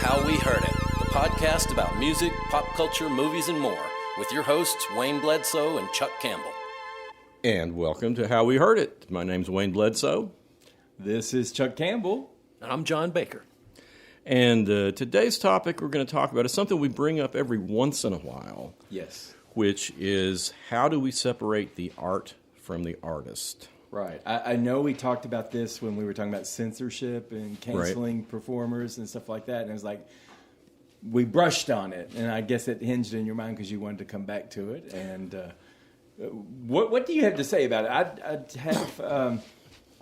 How We Heard It, the podcast about music, pop culture, movies, and more, with your hosts, Wayne Bledsoe and Chuck Campbell. And welcome to How We Heard It. My name's Wayne Bledsoe. This is Chuck Campbell. And I'm John Baker. And today's topic we're going to talk about is something we bring up every once in a while. Yes. Which is, how do we separate the art from the artist? Right. I know we talked about this when we were talking about censorship and canceling performers and stuff like that. And it was like, we brushed on it. And I guess it hinged in your mind because you wanted to come back to it. And what do you have to say about it?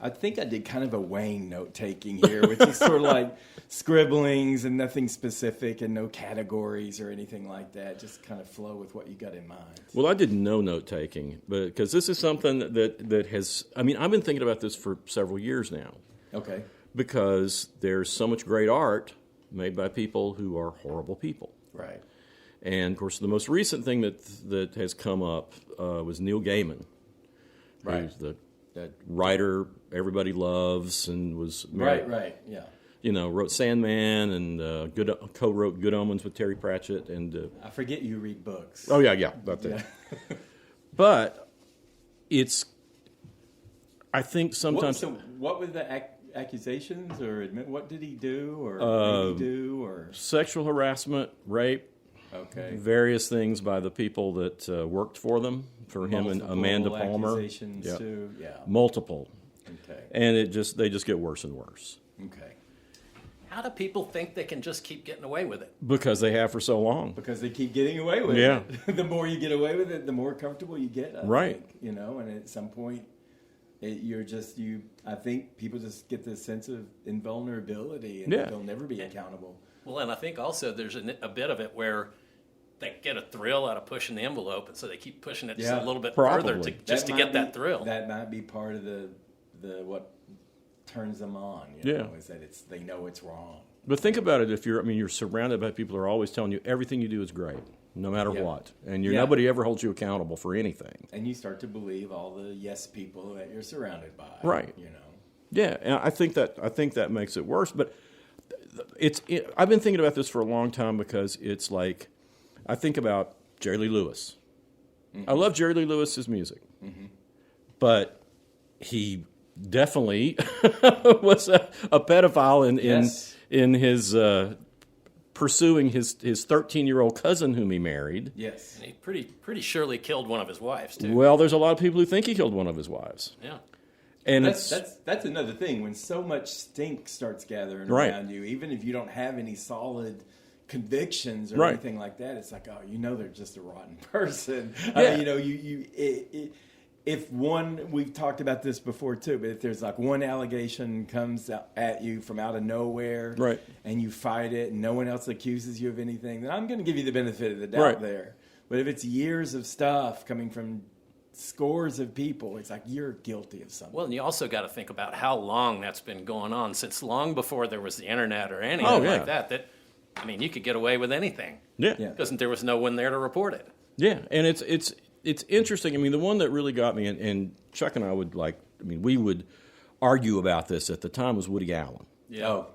I think I did kind of a Wayne note-taking here, which is sort of like scribblings and nothing specific and no categories or anything like that. Just kind of flow with what you got in mind. Well, I did no note-taking, because this is something that has, I've been thinking about this for several years now. Okay. Because there's so much great art made by people who are horrible people. Right. And, of course, the most recent thing that has come up was Neil Gaiman. Right. Who's that writer everybody loves and was married, right, yeah. You know, wrote Sandman and co-wrote Good Omens with Terry Pratchett. And I forget you read books. Oh, yeah, that's it. But it's, I think sometimes... What were the accusations or what did he do or sexual harassment, rape, okay, various things by the people that worked for them, for him and Amanda Palmer. Accusations too, yeah. Multiple. Okay. And they just get worse and worse. Okay. How do people think they can just keep getting away with it? Because they have for so long. Because they keep getting away with it. The more you get away with it, the more comfortable you get. I think, you know, and at some point, I think people just get this sense of invulnerability and they'll never be accountable. Well, and I think also there's a bit of it where they get a thrill out of pushing the envelope, and so they keep pushing it just a little bit further to get that thrill. That might be part of the what turns them on. You know, is that they know it's wrong. But think about it. If you're surrounded by people who are always telling you everything you do is great, no matter what, and nobody ever holds you accountable for anything. And you start to believe all the yes people that you're surrounded by. Right. You know. Yeah, and I think that makes it worse. But I've been thinking about this for a long time because it's like, I think about Jerry Lee Lewis. Mm-hmm. I love Jerry Lee Lewis's music, but he definitely was a pedophile in his pursuing his 13-year-old cousin whom he married. Yes, and he pretty surely killed one of his wives too. Well, there's a lot of people who think he killed one of his wives. Yeah. And that's another thing. When so much stink starts gathering around you, even if you don't have any solid convictions or anything like that, it's like, they're just a rotten person. Yeah. If we've talked about this before too, but if there's like one allegation comes at you from out of nowhere, right, and you fight it and no one else accuses you of anything, then I'm going to give you the benefit of the doubt there. But if it's years of stuff coming from scores of people, it's like you're guilty of something. Well, and you also got to think about how long that's been going on, since long before there was the internet or anything like that, you could get away with anything. Yeah. Because there was no one there to report it. Yeah, and it's interesting. The one that really got me, and Chuck and I we would argue about this at the time, was Woody Allen. Yeah. Oh,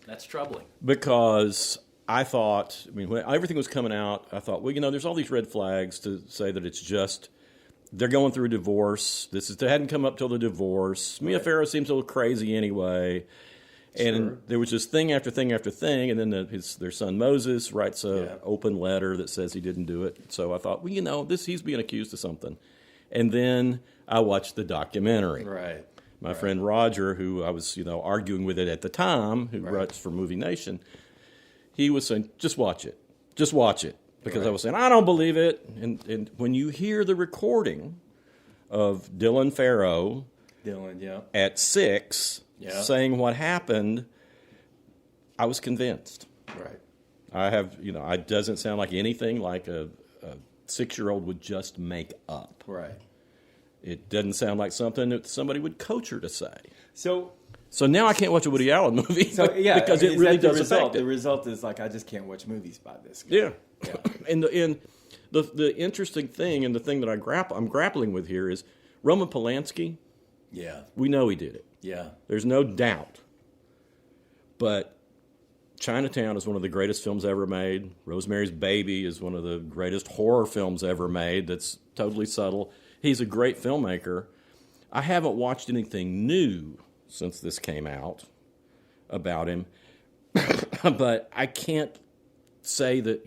that's troubling. Because I thought, when everything was coming out, I thought, there's all these red flags to say that it's just, they're going through a divorce. It hadn't come up till the divorce. Mia Farrow seems a little crazy anyway. And there was just thing after thing after thing, and then their son Moses writes an open letter that says he didn't do it. So I thought, he's being accused of something. And then I watched the documentary. Right. My friend Roger, who I was arguing with it at the time, who writes for Movie Nation, he was saying, just watch it. Just watch it. Because I was saying, I don't believe it. And when you hear the recording of Dylan Farrow at 6... saying what happened, I was convinced. Right. It doesn't sound like anything like a 6-year-old would just make up. Right. It doesn't sound like something that somebody would coach her to say. So now I can't watch a Woody Allen movie because it really does affect it. The result is like, I just can't watch movies by this guy. Yeah. And the interesting thing, and the thing that I'm grappling with here is Roman Polanski. Yeah. We know he did it. Yeah. There's no doubt. But Chinatown is one of the greatest films ever made. Rosemary's Baby is one of the greatest horror films ever made. That's totally subtle. He's a great filmmaker. I haven't watched anything new since this came out about him, but I can't say that,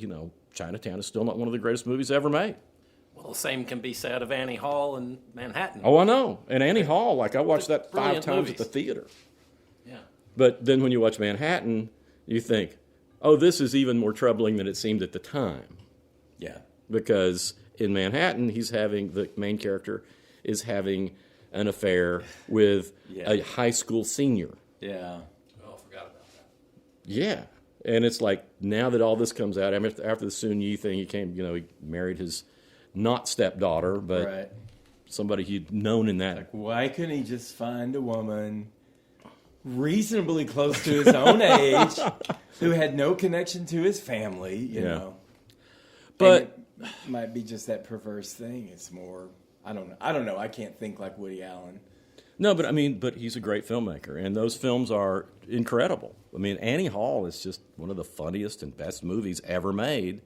Chinatown is still not one of the greatest movies ever made. Well, the same can be said of Annie Hall and Manhattan. Oh, I know. And Annie Hall, I watched that 5 times movies at the theater. Yeah. But then when you watch Manhattan, you think, oh, this is even more troubling than it seemed at the time. Yeah. Because in Manhattan, the main character is having an affair with a high school senior. Yeah. Oh, I forgot about that. Yeah. And it's like, now that all this comes out, after the Sun Yi thing, he married his not stepdaughter, but somebody he'd known in that. Like, why couldn't he just find a woman reasonably close to his own age who had no connection to his family, you know? But and it might be just that perverse thing. It's more, I don't know. I can't think like Woody Allen. No, but he's a great filmmaker, and those films are incredible. I mean, Annie Hall is just one of the funniest and best movies ever made.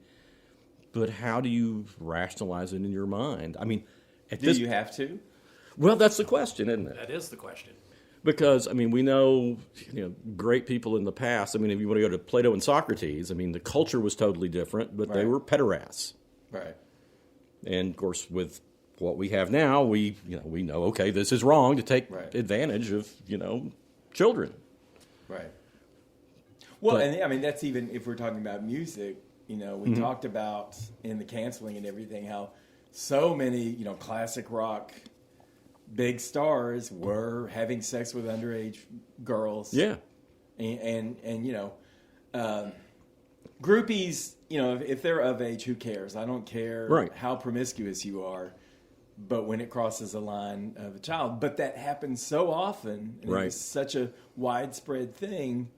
But how do you rationalize it in your mind? I mean, do you have to? Well, that's the question, isn't it? That is the question. Because, we know, great people in the past. I mean, if you want to go to Plato and Socrates, the culture was totally different, but they were pederasts. Right. And, of course, with what we have now, we know, okay, this is wrong to take advantage of, children. Right. Well, and that's even if we're talking about music, we talked about in the canceling and everything how so many, classic rock big stars were having sex with underage girls. Yeah. And groupies, if they're of age, who cares? I don't care how promiscuous you are. But when it crosses a line of a child, but that happens so often, and it's such a widespread thing.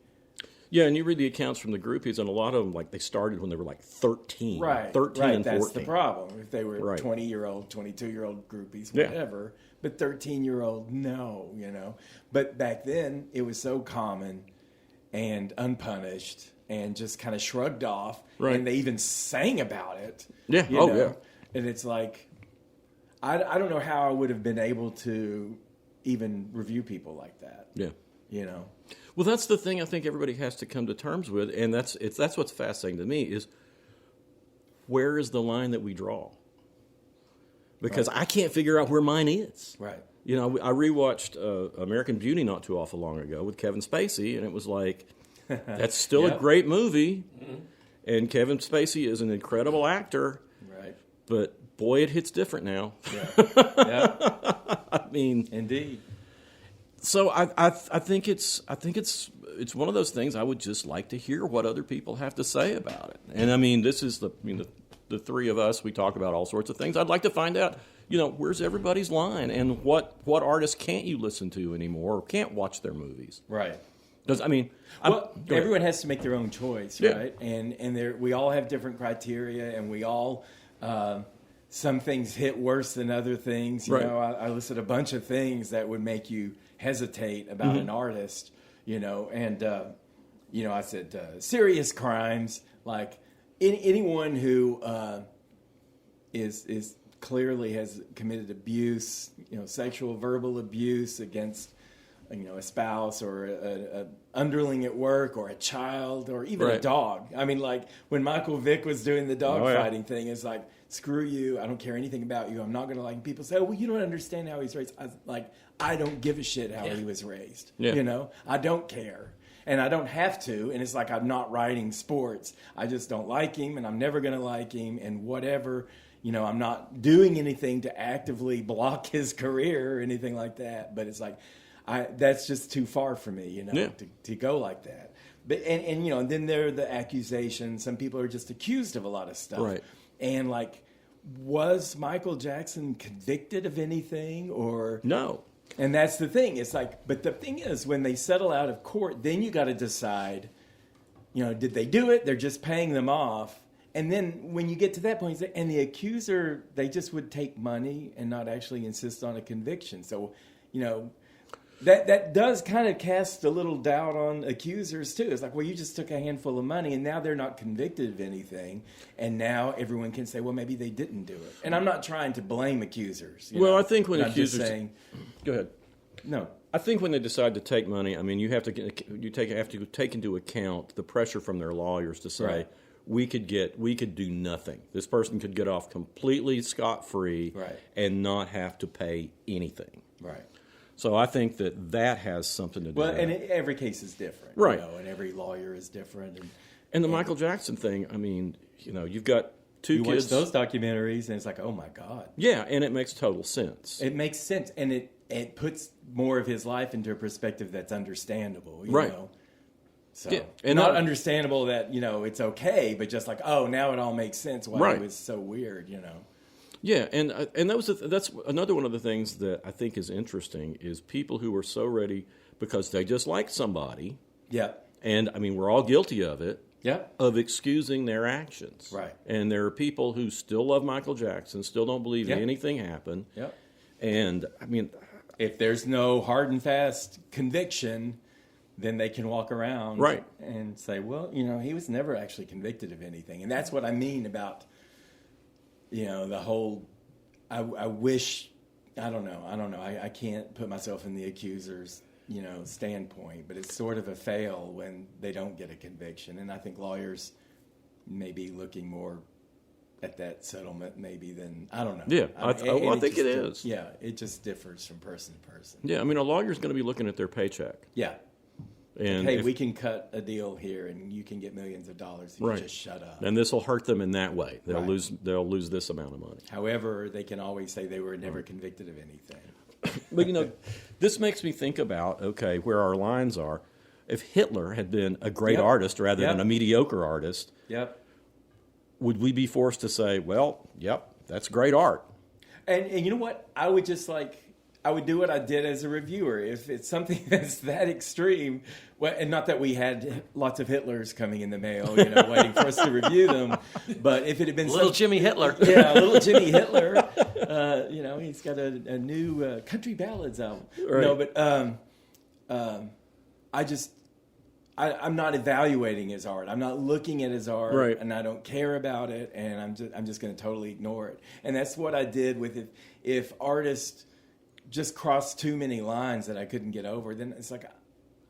Yeah, and you read the accounts from the groupies, and a lot of them, they started when they were 13. Right. 13 and 14. That's the problem. If they were 20-year-old, 22-year-old groupies, whatever. But 13-year-old, no, But back then, it was so common and unpunished and just kind of shrugged off. Right. And they even sang about it. Yeah. Yeah. And it's like, I don't know how I would have been able to even review people like that. Yeah. Well, that's the thing I think everybody has to come to terms with, and that's what's fascinating to me is where is the line that we draw? Because I can't figure out where mine is. Right. I rewatched American Beauty not too awful long ago with Kevin Spacey, and it was like, that's still a great movie, and Kevin Spacey is an incredible actor. Right. But boy, it hits different now. Yeah. I mean, indeed. So I think it's one of those things I would just like to hear what other people have to say about it. And this is the three of us, we talk about all sorts of things. I'd like to find out, where's everybody's line and what artists can't you listen to anymore or can't watch their movies. Right. Because everyone has to make their own choice, right? And we all have different criteria, and we all some things hit worse than other things. You know, I listed a bunch of things that would make you hesitate about an artist. And I said serious crimes, like anyone who is clearly has committed abuse, sexual, verbal abuse against a spouse or a underling at work or a child or even a dog. Like when Michael Vick was doing the dog fighting thing, it's like, screw you. I don't care anything about you. I'm not going to like. People say, oh, well, you don't understand how he's raised. I don't give a shit how he was raised. Yeah. I don't care. And I don't have to. And it's like I'm not writing sports. I just don't like him, and I'm never going to like him, and whatever. I'm not doing anything to actively block his career or anything like that. But it's like, that's just too far for me, to go like that. But and then there are the accusations. Some people are just accused of a lot of stuff. Right. And was Michael Jackson convicted of anything or no? And that's the thing. It's like, but the thing is, when they settle out of court, then you got to decide, did they do it? They're just paying them off. And then when you get to that point, and the accuser, they just would take money and not actually insist on a conviction. So, That does kind of cast a little doubt on accusers too. It's like, well, you just took a handful of money and now they're not convicted of anything, and now everyone can say, well, maybe they didn't do it. And I'm not trying to blame accusers. I think when accusers, go ahead. No, I think when they decide to take money, I mean, you have to take into account the pressure from their lawyers to say, right. we could do nothing. This person could get off completely scot-free, right. and not have to pay anything. Right. So I think that has something to do with it. Well, and every case is different. Right. And every lawyer is different. And the Michael Jackson thing, I mean, you've got two kids. You watch those documentaries, and it's like, oh, my God. Yeah, and it makes total sense. It makes sense, and it puts more of his life into a perspective that's understandable, you right. know? So, yeah. And not understandable that, it's okay, but just like, oh, now it all makes sense why right. it was so weird, Yeah, and that's another one of the things that I think is interesting is people who are so ready because they just like somebody. Yeah. And, I mean, we're all guilty of it. Yeah. Of excusing their actions. Right. And there are people who still love Michael Jackson, still don't believe anything happened. Yeah. And, I mean, if there's no hard and fast conviction, then they can walk around right. and say, well, he was never actually convicted of anything. And that's what I mean about, the whole, I wish, I don't know. I can't put myself in the accuser's, standpoint, but it's sort of a fail when they don't get a conviction. And I think lawyers may be looking more at that settlement maybe than, I don't know. Yeah, I think it is. Yeah, it just differs from person to person. Yeah, I mean, a lawyer's going to be looking at their paycheck. Yeah. And hey, we can cut a deal here, and you can get millions of dollars if you just shut up. And this will hurt them in that way. They'll right. lose this amount of money. However, they can always say they were never convicted of anything. But this makes me think about where our lines are. If Hitler had been a great artist rather than a mediocre artist, would we be forced to say, well, that's great art? And you know what? I would just I would do what I did as a reviewer. If it's something that's that extreme, and not that we had lots of Hitlers coming in the mail, waiting for us to review them, but if it had been little Jimmy Hitler, little Jimmy Hitler, he's got a new country ballads album. Right. No, but I'm not evaluating his art. I'm not looking at his art, right. and I don't care about it, and I'm just going to totally ignore it. And that's what I did with if artists just crossed too many lines that I couldn't get over, then it's like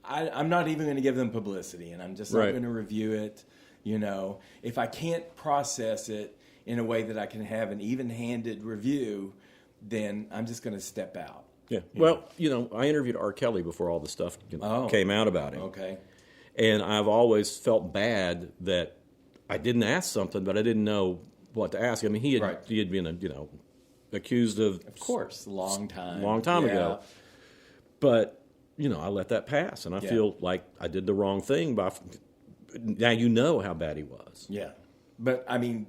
I'm not even going to give them publicity, and I'm just not going to review it. If I can't process it in a way that I can have an even-handed review, then I'm just going to step out. Yeah. Well, I interviewed R. Kelly before all the stuff came out about him. Okay. And I've always felt bad that I didn't ask something, but I didn't know what to ask. I mean, he had been accused of course, long time ago. But I let that pass, and I feel like I did the wrong thing by. Now how bad he was. Yeah, but I mean,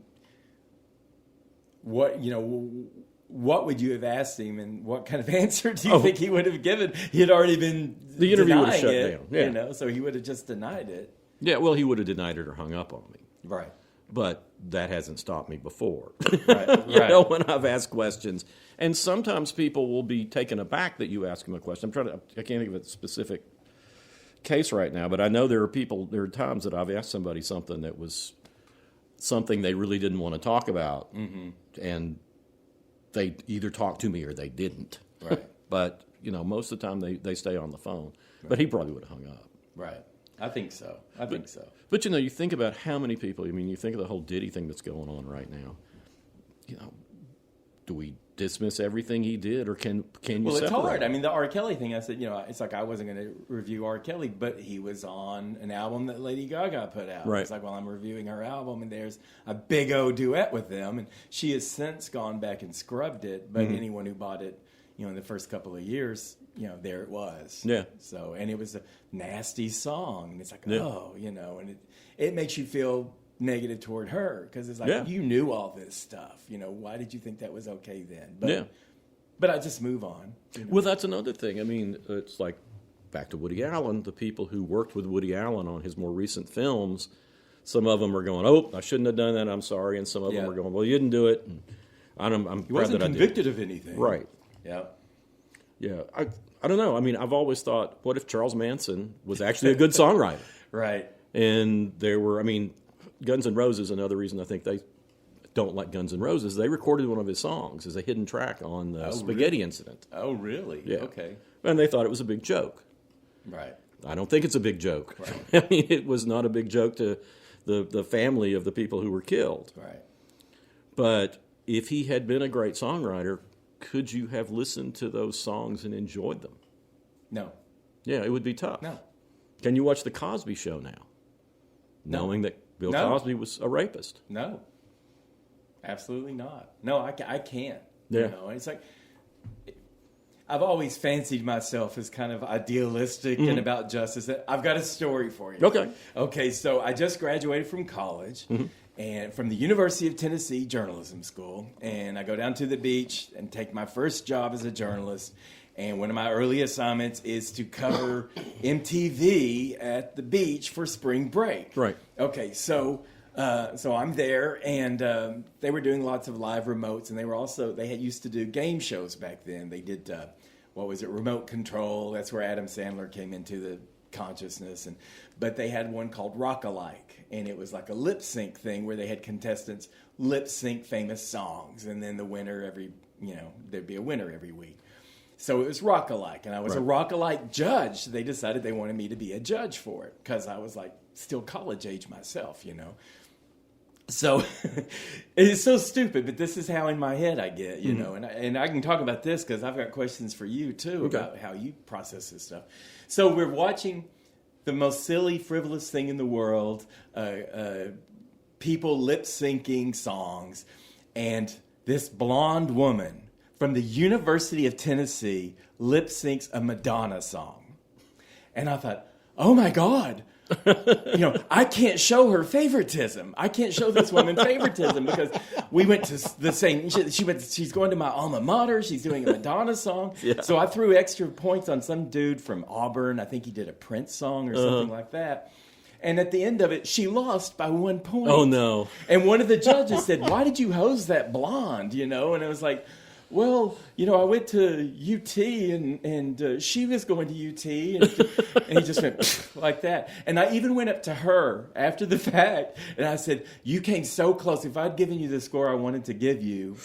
what would you have asked him, and what kind of answer do you think he would have given? He had already been the interview would have shut it, down. Yeah. So he would have just denied it. Yeah, well, he would have denied it or hung up on me. Right. But that hasn't stopped me before. Right. When I've asked questions. And sometimes people will be taken aback that you ask them a question. I can't think of a specific case right now, but I know there are times that I've asked somebody something that was something they really didn't want to talk about. Mm-hmm. And they either talked to me or they didn't. Right. But, most of the time they stay on the phone. Right. But he probably would have hung up. Right. I think so. But, you think about how many people, you think of the whole Diddy thing that's going on right now. Do we dismiss everything he did, or can you separate? Well, it's hard. I mean, the R. Kelly thing, I said, it's like I wasn't going to review R. Kelly, but he was on an album that Lady Gaga put out. Right. It's like, well, I'm reviewing her album, and there's a big O duet with them, and she has since gone back and scrubbed it, but anyone who bought it, in the first couple of years, there it was. Yeah. So, and it was a nasty song, and it's like, and it makes you feel negative toward her, because it's like, you knew all this stuff. Why did you think that was okay then? But I just move on. Well, that's another thing. I mean, it's like back to Woody Allen. The people who worked with Woody Allen on his more recent films, some of them are going, "Oh, I shouldn't have done that. I'm sorry," and some of them are going, "Well, you didn't do it." And I'm he wasn't convicted of anything, right? Yeah. Yeah. I don't know. I mean, I've always thought, what if Charles Manson was actually a good songwriter? Right. And there were, I mean, Guns N' Roses, another reason I think they don't like Guns N' Roses, they recorded one of his songs as a hidden track on the Spaghetti Incident. Oh, really? Yeah. Okay. And they thought it was a big joke. Right. I don't think it's a big joke. Right. I mean, it was not a big joke to the family of the people who were killed. Right. But if he had been a great songwriter, could you have listened to those songs and enjoyed them? No. Yeah, it would be tough. No. Can you watch The Cosby Show now, knowing that Bill Cosby was a rapist? No. Absolutely not. No, I can't. Yeah. You know, it's like, I've always fancied myself as kind of idealistic and about justice. I've got a story for you. Okay. Okay, so I just graduated from college and from the University of Tennessee Journalism School. And I go down to the beach and take my first job as a journalist. And one of my early assignments is to cover MTV at the beach for spring break. Right. Okay, so I'm there, and they were doing lots of live remotes, and they had used to do game shows back then. They did Remote Control. That's where Adam Sandler came into the consciousness, but they had one called Rock-a-Like, and it was like a lip sync thing where they had contestants lip sync famous songs, and then the winner there'd be a winner every week. So it was Rock-a-Like, and I was a Rock-a-Like judge. They decided they wanted me to be a judge for it because I was like still college age myself, you know. So it's so stupid, but this is how in my head I get, you know, and I can talk about this because I've got questions for you too about how you process this stuff. So we're watching the most silly, frivolous thing in the world, people lip syncing songs, and this blonde woman from the University of Tennessee lip syncs a Madonna song. And I thought, oh my God, I can't show her favoritism. I can't show this woman favoritism because we went to the same, she's going to my alma mater. She's doing a Madonna song. Yeah. So I threw extra points on some dude from Auburn. I think he did a Prince song or something like that. And at the end of it, she lost by 1 point. Oh no. And one of the judges said, why did you hose that blonde? And it was like, well, I went to UT and she was going to UT and he just went like that. And I even went up to her after the fact and I said, you came so close. If I'd given you the score I wanted to give you,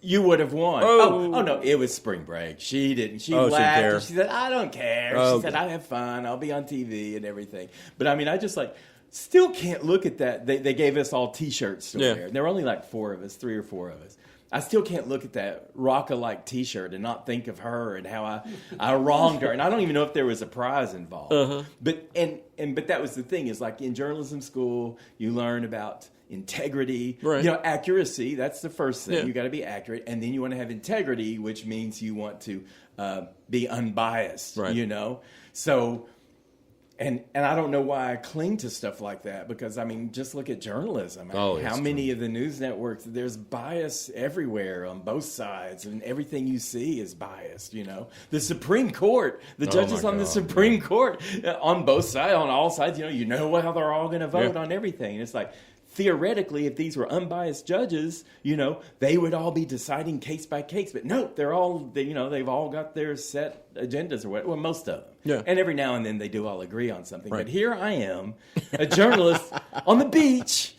you would have won. Oh no, it was spring break. She didn't. She laughed. And she said, I don't care. She said, I have fun. I'll be on TV and everything. But I mean, I just still can't look at that. They gave us all T-shirts to wear. There were only 4 of us, 3 or 4 of us. I still can't look at that Rock-a-Like T-shirt and not think of her and how I wronged her. And I don't even know if there was a prize involved. But that was the thing is in journalism school, you learn about integrity, accuracy. That's the first thing. You got to be accurate, and then you want to have integrity, which means you want to be unbiased. Right. So. And I don't know why I cling to stuff like that because, I mean, just look at journalism. How many of the news networks, there's bias everywhere on both sides, and everything you see is biased, The Supreme Court, the judges on the Supreme Court, on both sides, on all sides, you know how they're all going to vote on everything. And it's like, theoretically, if these were unbiased judges, they would all be deciding case by case. But no, they've all got their set agendas or whatever. Well, most of them. Yeah. And every now and then they do all agree on something. Right. But here I am, a journalist on the beach,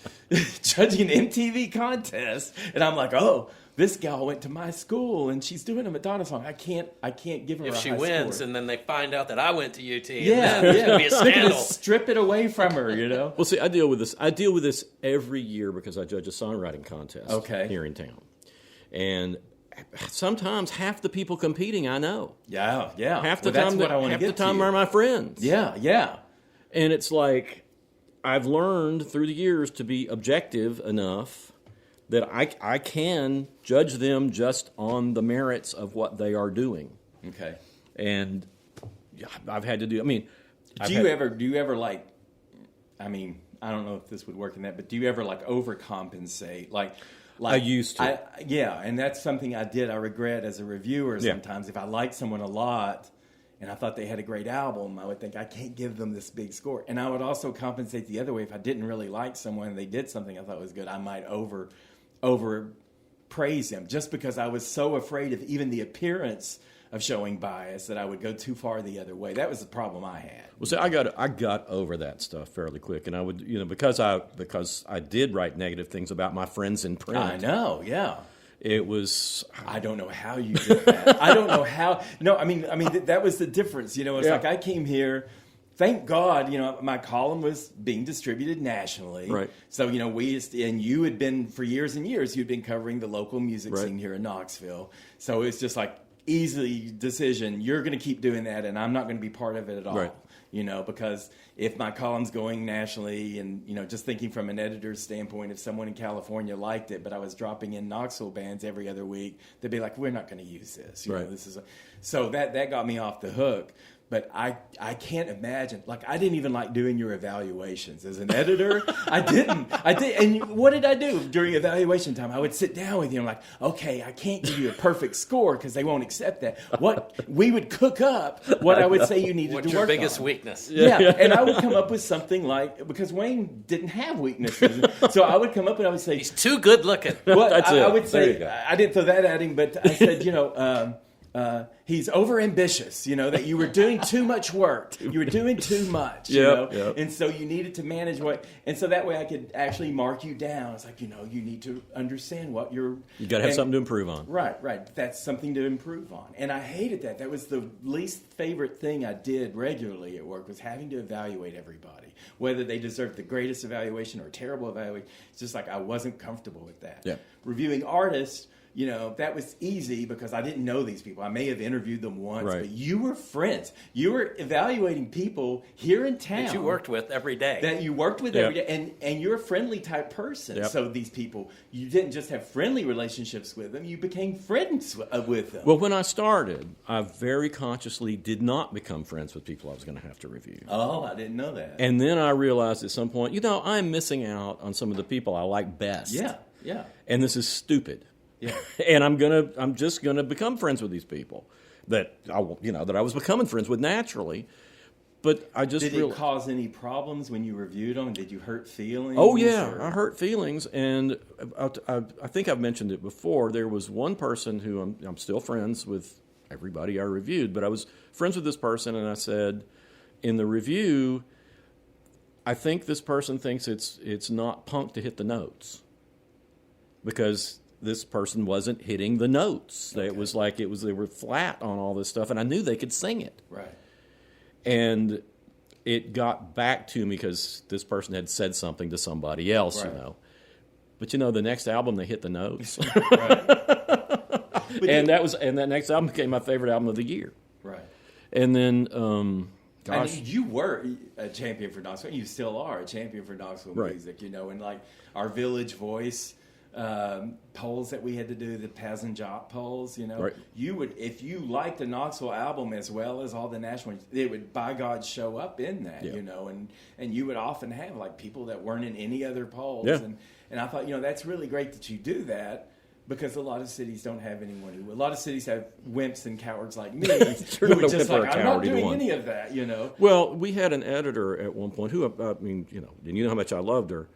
judging an MTV contest, and I'm like, oh, this gal went to my school and she's doing a Madonna song. I can't give her a high score. If she wins and then they find out that I went to UT, yeah, it'll be a scandal. Strip it away from her, Well, see, I deal with this every year because I judge a songwriting contest here in town. And sometimes half the people competing I know. Yeah. Half the time are my friends. Yeah. And it's like I've learned through the years to be objective enough that I can judge them just on the merits of what they are doing. Okay. And I've had to do. I mean, do you ever I mean, I don't know if this would work in that, but do you ever overcompensate? I used to. And that's something I did. I regret as a reviewer sometimes. If I liked someone a lot and I thought they had a great album, I would think I can't give them this big score. And I would also compensate the other way. If I didn't really like someone and they did something I thought was good, I might over praise them just because I was so afraid of even the appearance of showing bias that I would go too far the other way. That was the problem I had. Well, see, I got over that stuff fairly quick, and I would, because I did write negative things about my friends in print. I know, yeah. It was. I don't know how you did that. I don't know how. No, I mean, that was the difference. It's like I came here. Thank God, my column was being distributed nationally. Right. So, and you had been, for years and years, you'd been covering the local music right. scene here in Knoxville. So it's just like, easy decision. You're going to keep doing that, and I'm not going to be part of it at all. Right. Because if my column's going nationally and, just thinking from an editor's standpoint, if someone in California liked it, but I was dropping in Knoxville bands every other week, they'd be like, we're not going to use this. Right. So that got me off the hook. But I can't imagine. Like, I didn't even like doing your evaluations as an editor. I did. And what did I do during evaluation time? I would sit down with you and I'm like, okay, I can't give you a perfect score because they won't accept that. We would cook up what I would say you needed to work on. What's your biggest weakness? Yeah, and I would come up with something like, because Wayne didn't have weaknesses. So I would come up and I would say, he's too good looking. Well, That's it. I would There you say, go. I didn't throw that at him, but I said, he's overambitious, that you were doing too much work. You were doing too much, Yep. And so you needed to manage and so that way I could actually mark you down. It's like, you need to understand what you're... You got to have something to improve on. Right. That's something to improve on. And I hated that. That was the least favorite thing I did regularly at work, was having to evaluate everybody, whether they deserved the greatest evaluation or terrible evaluation. It's just like I wasn't comfortable with that. Yeah. Reviewing artists... that was easy because I didn't know these people. I may have interviewed them once, right. but you were friends. You were evaluating people here in town. That you worked with every day. Every day. And you're a friendly type person. Yep. So these people, you didn't just have friendly relationships with them. You became friends with them. Well, when I started, I very consciously did not become friends with people I was going to have to review. Oh, I didn't know that. And then I realized at some point, I'm missing out on some of the people I like best. Yeah. And this is stupid. Yeah. And I'm just gonna become friends with these people that I was becoming friends with naturally. But I just did it cause any problems when you reviewed them? Did you hurt feelings? Oh yeah, I hurt feelings, and I think I've mentioned it before. There was one person who I'm still friends with everybody I reviewed, but I was friends with this person, and I said in the review, I think this person thinks it's not punk to hit the notes because this person wasn't hitting the notes. Okay. It was like they were flat on all this stuff, and I knew they could sing it. Right. And it got back to me because this person had said something to somebody else, right. But the next album they hit the notes. Right. and that next album became my favorite album of the year. Right. And then you were a champion for Knoxville. You still are a champion for Knoxville right. music, and like our Village Voice polls that we had to do, the Paz and Jop polls, right. You would, if you liked the Knoxville album as well as all the national ones, it would by God show up in that, yeah. And you would often have like people that weren't in any other polls, yeah. and I thought, that's really great that you do that. Because a lot of cities don't have anyone who... A lot of cities have wimps and cowards like me who are just like, I'm not doing any of that, Well, we had an editor at one point who, and you know how much I loved her,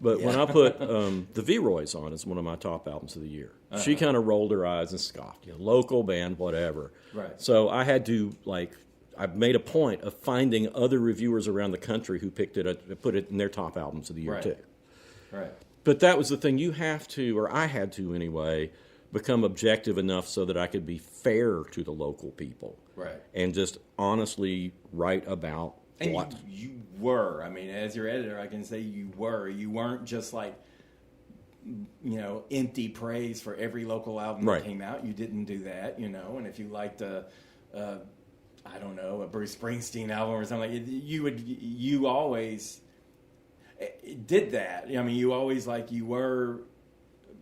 but when I put the V-Roys on as one of my top albums of the year, she kind of rolled her eyes and scoffed. Local band, whatever. Right. So I had to, I made a point of finding other reviewers around the country who picked it, put it in their top albums of the year, right. too. Right. But that was the thing. You have to, or I had to anyway, become objective enough so that I could be fair to the local people. Right. And just honestly write about what. You were. I mean, as your editor, I can say you were. You weren't just like, empty praise for every local album right. that came out. You didn't do that, And if you liked a Bruce Springsteen album or something, you always... did that. I mean, you always you were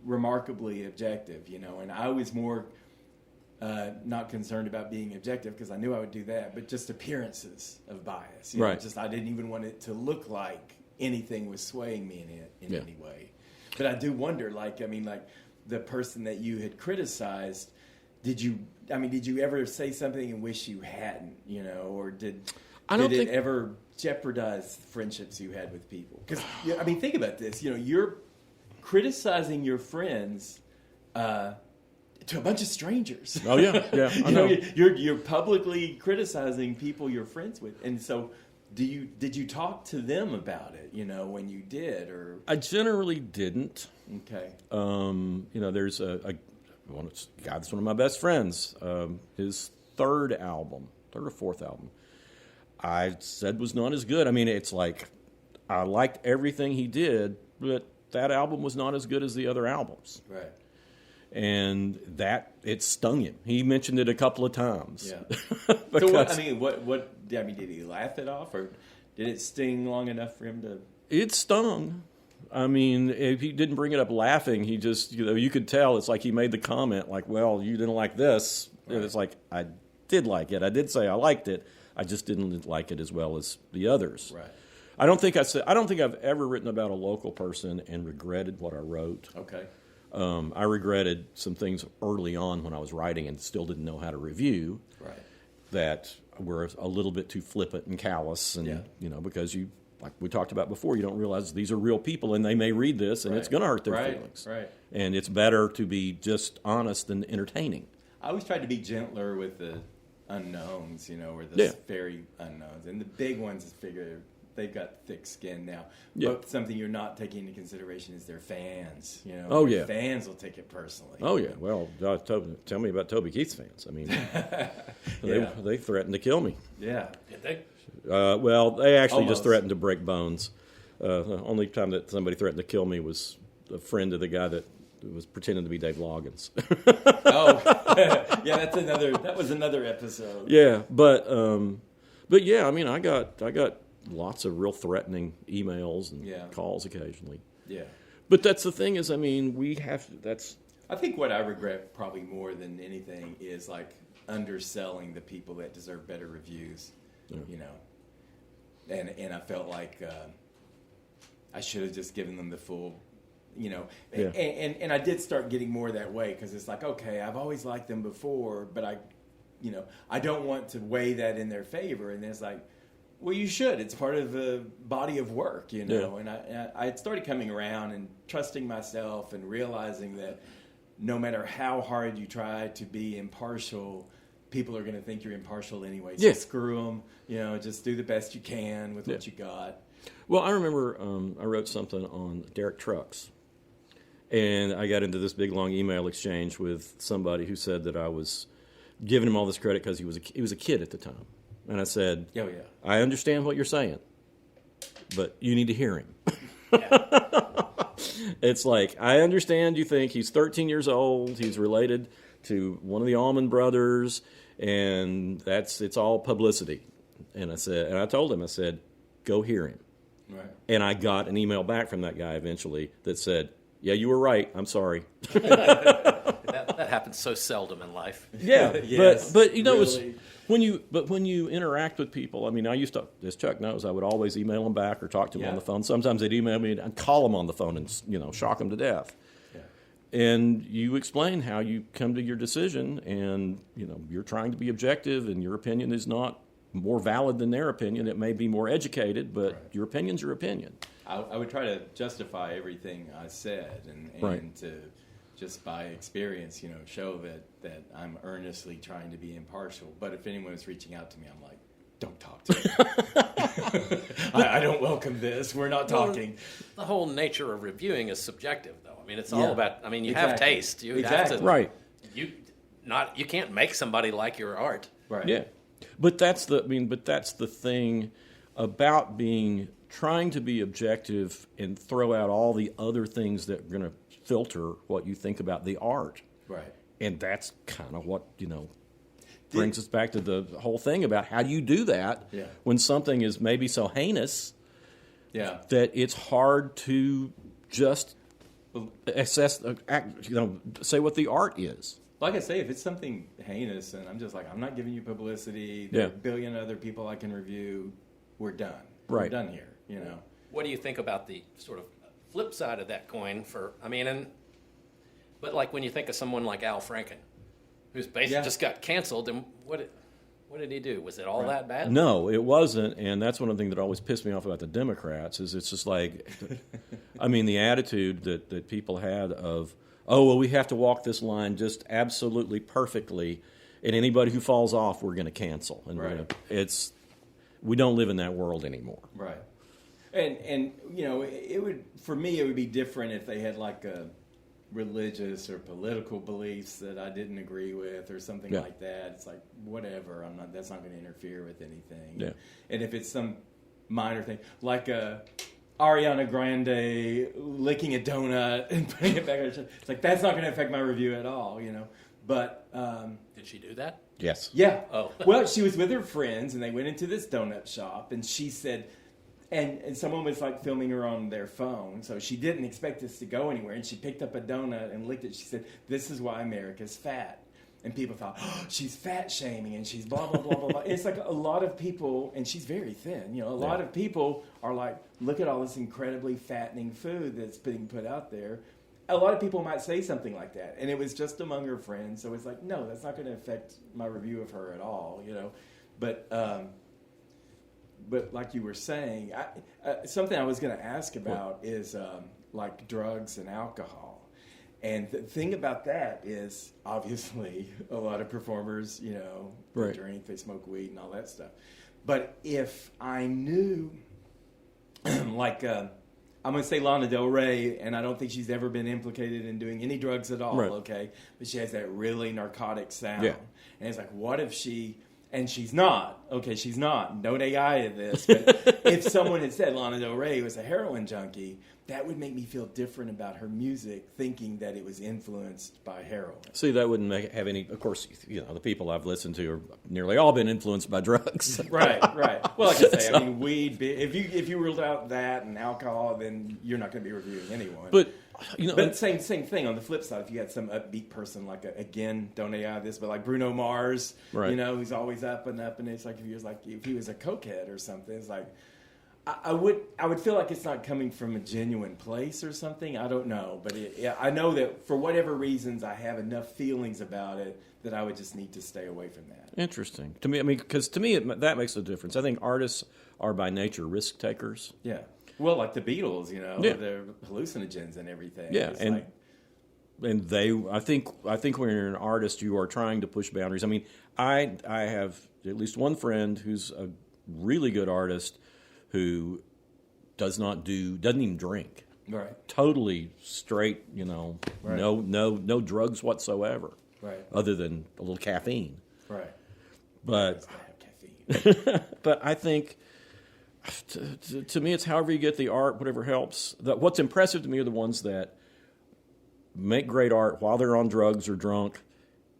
remarkably objective, and I was more not concerned about being objective because I knew I would do that, but just appearances of bias. Right. Just I didn't even want it to look like anything was swaying me in yeah. any way. But I do wonder, the person that you had criticized, did you ever say something and wish you hadn't, or did it ever jeopardize friendships you had with people? Because think about this. You're criticizing your friends to a bunch of strangers. Oh yeah, yeah. I know. You're publicly criticizing people you're friends with, and so did you talk to them about it? When you did, or I generally didn't. Okay. There's a guy that's one of my best friends. His third or fourth album, I said was not as good. I mean, it's like I liked everything he did, but that album was not as good as the other albums. Right. And that it stung him. He mentioned it a couple of times. Yeah. So did he laugh it off, or did it sting long enough for him to? It stung. I mean, if he didn't bring it up laughing, he just, you could tell. It's like he made the comment, like, "Well, you didn't like this." Right. And it's like, I did like it. I did say I liked it. I just didn't like it as well as the others. Right. I don't think I've ever written about a local person and regretted what I wrote. Okay. I regretted some things early on when I was writing and still didn't know how to review. Right. That were a little bit too flippant and callous, and because you, like we talked about before, you don't realize these are real people and they may read this and it's going to hurt their feelings. Right. And it's better to be just honest and entertaining. I always tried to be gentler with the unknowns, or the very unknowns, and the big ones. Figure they've got thick skin now. Yeah. But something you're not taking into consideration is their fans. Fans will take it personally. Oh yeah. Well, tell me about Toby Keith's fans. I mean, they threatened to kill me. Yeah. Did they? Well, they actually Almost. just threatened to break bones. The only time that somebody threatened to kill me was a friend of the guy that was pretending to be Dave Loggins. Yeah, that was another episode. Yeah, but yeah, I mean, I got lots of real threatening emails and calls occasionally. Yeah. But that's the thing is, I mean, I think what I regret probably more than anything is like underselling the people that deserve better reviews. And I felt like I should have just given them the full, and I did start getting more that way, because it's like, okay, I've always liked them before, but I don't want to weigh that in their favor, and it's like, well, you should. It's part of the body of work, And I started coming around and trusting myself and realizing that no matter how hard you try to be impartial, people are going to think you're impartial anyway. So screw them. Just do the best you can with what you got. Well, I remember I wrote something on Derek Trucks, and I got into this big long email exchange with somebody who said that I was giving him all this credit because he was a kid at the time. And I said, "Oh yeah, I understand what you're saying, but you need to hear him." It's like, I understand you think he's 13 years old, he's related to one of the Allman brothers, and it's all publicity. And I told him, I said, go hear him. Right. And I got an email back from that guy eventually that said, yeah, you were right, I'm sorry. That happens so seldom in life. Yeah, yes, but really. when you interact with people, I mean, I used to, as Chuck knows, I would always email them back or talk to them on the phone. Sometimes they'd email me and I'd call them on the phone and shock them to death. Yeah. And you explain how you come to your decision, and you're trying to be objective, and your opinion is not more valid than their opinion. It may be more educated, but your opinion's your opinion. I would try to justify everything I said, and to just by experience, show that I'm earnestly trying to be impartial. But if anyone is reaching out to me, I'm like, don't talk to me. I don't welcome this. We're not talking. The whole nature of reviewing is subjective, though. I mean, it's all about. I mean, you have taste. You exactly. have to. Right. You can't make somebody like your art. Right. Yeah. But that's the thing about trying to be objective and throw out all the other things that are going to filter what you think about the art. Right. And that's kind of what, brings us back to the whole thing about how do you do that when something is maybe so heinous that it's hard to just assess, say what the art is. Like I say, if it's something heinous and I'm just like, I'm not giving you publicity, there are a billion other people I can review, we're done. Right. We're done here, What do you think about the sort of flip side of that coin but like when you think of someone like Al Franken, who's basically just got canceled, and what did he do? Was it all that bad? No, it wasn't, and that's one of the things that always pissed me off about the Democrats is it's just like, I mean, the attitude that people had of oh, well, we have to walk this line just absolutely perfectly, and anybody who falls off, we're going to cancel. And we don't live in that world anymore. Right. And it would, for me, it would be different if they had like a religious or political beliefs that I didn't agree with or something like that. It's like, whatever, that's not going to interfere with anything. Yeah. And if it's some minor thing, like Ariana Grande licking a donut and putting it back on her chest, it's like, that's not going to affect my review at all, But did she do that? Yes. Yeah. Oh. Well, she was with her friends, and they went into this donut shop, and she said, and someone was like filming her on their phone, so she didn't expect this to go anywhere, and she picked up a donut and licked it. She said, "This is why America's fat." And people thought, oh, she's fat shaming, and she's blah, blah, blah, blah, blah. It's like a lot of people, and she's very thin, a lot of people are like, look at all this incredibly fattening food that's being put out there. A lot of people might say something like that, and it was just among her friends, so it's like, no, that's not going to affect my review of her at all, But like you were saying, something I was going to ask about is like drugs and alcohol. And the thing about that is, obviously, a lot of performers, they drink, they smoke weed and all that stuff. But if I knew, like, I'm going to say Lana Del Rey, and I don't think she's ever been implicated in doing any drugs at all, okay? But she has that really narcotic sound. Yeah. And it's like, what if she... And she's not. Okay, she's not. No AI to this. But if someone had said Lana Del Rey was a heroin junkie, that would make me feel different about her music, thinking that it was influenced by heroin. See, that wouldn't have any... Of course, the people I've listened to are nearly all been influenced by drugs. Right. Well, like I say, I mean, weed... If you ruled out that and alcohol, then you're not going to be reviewing anyone. But... But same thing on the flip side. If you had some upbeat person like again, don't AI this, but like Bruno Mars, who's always up, and it's like if he was a cokehead or something, it's like I would feel like it's not coming from a genuine place or something. I don't know, but I know that for whatever reasons, I have enough feelings about it that I would just need to stay away from that. Interesting to me. I mean, because to me that makes a difference. I think artists are by nature risk takers. Yeah. Well, like the Beatles, they're hallucinogens and everything. Yeah, and I think when you're an artist, you are trying to push boundaries. I mean, I have at least one friend who's a really good artist who doesn't even drink. Right. Totally straight, no drugs whatsoever. Right. Other than a little caffeine. Right. But have caffeine. But I think. To me, it's however you get the art, whatever helps. What's impressive to me are the ones that make great art while they're on drugs or drunk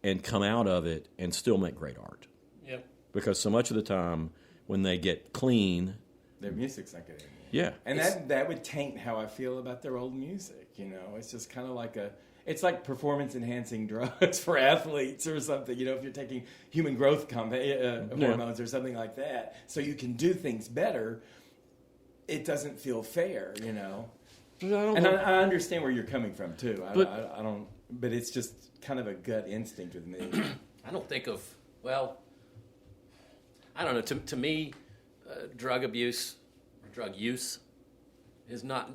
and come out of it and still make great art. Yep. Because so much of the time, when they get clean... Their music's not good anymore. Yeah. And that would taint how I feel about their old music, It's just kind of like it's like performance-enhancing drugs for athletes or something, if you're taking human growth hormones or something like that, so you can do things better, it doesn't feel fair, And I understand where you're coming from, too. I don't, but it's just kind of a gut instinct with me. I don't think of, I don't know, to me, drug abuse, or drug use is not...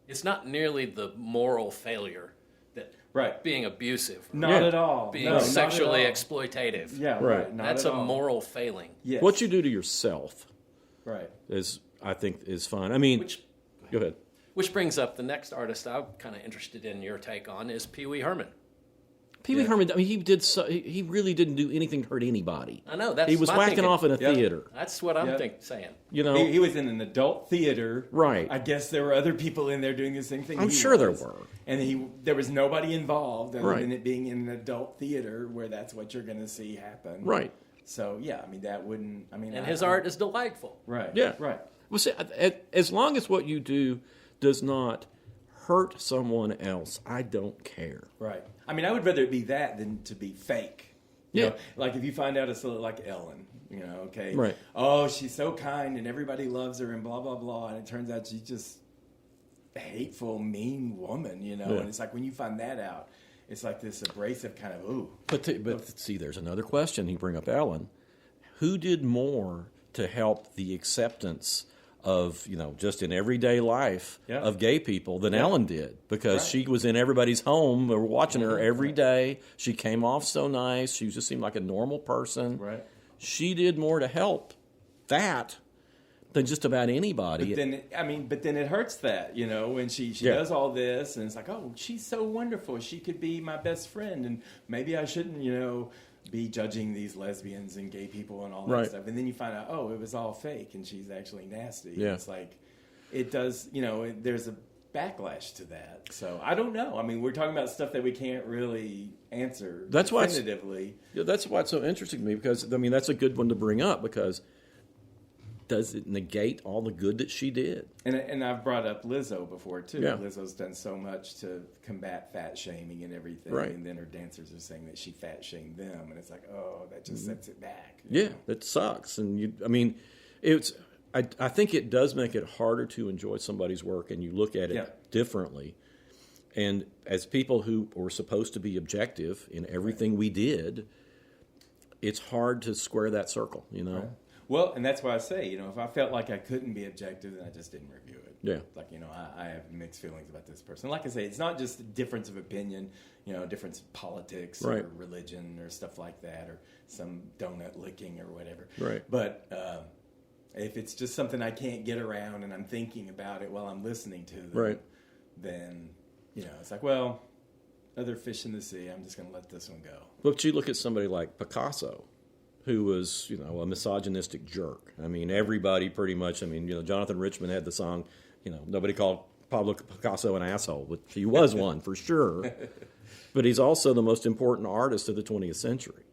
It's not nearly the moral failure that being abusive, not at all, being sexually exploitative. Yeah, right. That's a moral failing. Yes. What you do to yourself, I think is fine. I mean, go ahead. Which brings up the next artist I'm kind of interested in your take on is Pee Wee Herman. Pee Wee Herman, I mean, he really didn't do anything to hurt anybody. I know. That's he was my whacking thinking. off in a theater. That's what I'm saying. He was in an adult theater. Right. I guess there were other people in there doing the same thing. I'm sure there were. And there was nobody involved other than it being in an adult theater where that's what you're going to see happen. Right. So, I mean, that wouldn't... I mean, and his art is delightful. Right. Yeah. Right. Well, see, as long as what you do does not hurt someone else, I don't care. Right. I mean, I would rather it be that than to be fake. Like if you find out it's like Ellen, okay? Right. Oh, she's so kind and everybody loves her and blah, blah, blah. And it turns out she's just a hateful, mean woman, And it's like when you find that out, it's like this abrasive kind of, ooh. But see, there's another question. You bring up Ellen. Who did more to help the acceptance of, just in everyday life of gay people than Ellen did, because she was in everybody's home. We were watching her every day. She came off so nice. She just seemed like a normal person. Right. She did more to help that than just about anybody. But then it hurts that, when she does all this, and it's like, oh, she's so wonderful. She could be my best friend, and maybe I shouldn't, be judging these lesbians and gay people and all that stuff. And then you find out, oh, it was all fake, and she's actually nasty. Yeah. It's like, it does, there's a backlash to that. So I don't know. I mean, we're talking about stuff that we can't really answer definitively. That's why it's so interesting to me, because, that's a good one to bring up, because does it negate all the good that she did? And I've brought up Lizzo before, too. Yeah. Lizzo's done so much to combat fat shaming and everything. Right. And then her dancers are saying that she fat shamed them. And it's like, oh, that just sets it back. Yeah, that sucks. And, I think it does make it harder to enjoy somebody's work, and you look at it differently. And as people who were supposed to be objective in everything we did, it's hard to square that circle, Right. Well, and that's why I say, if I felt like I couldn't be objective, then I just didn't review it. Yeah. Like, I have mixed feelings about this person. Like I say, it's not just a difference of opinion, difference of politics or religion or stuff like that, or some donut licking or whatever. Right. But if it's just something I can't get around and I'm thinking about it while I'm listening to them, then, it's like, well, other fish in the sea, I'm just going to let this one go. But you look at somebody like Picasso, who was, a misogynistic jerk. Everybody pretty much, Jonathan Richman had the song, nobody called Pablo Picasso an asshole, but he was one for sure. But he's also the most important artist of the 20th century.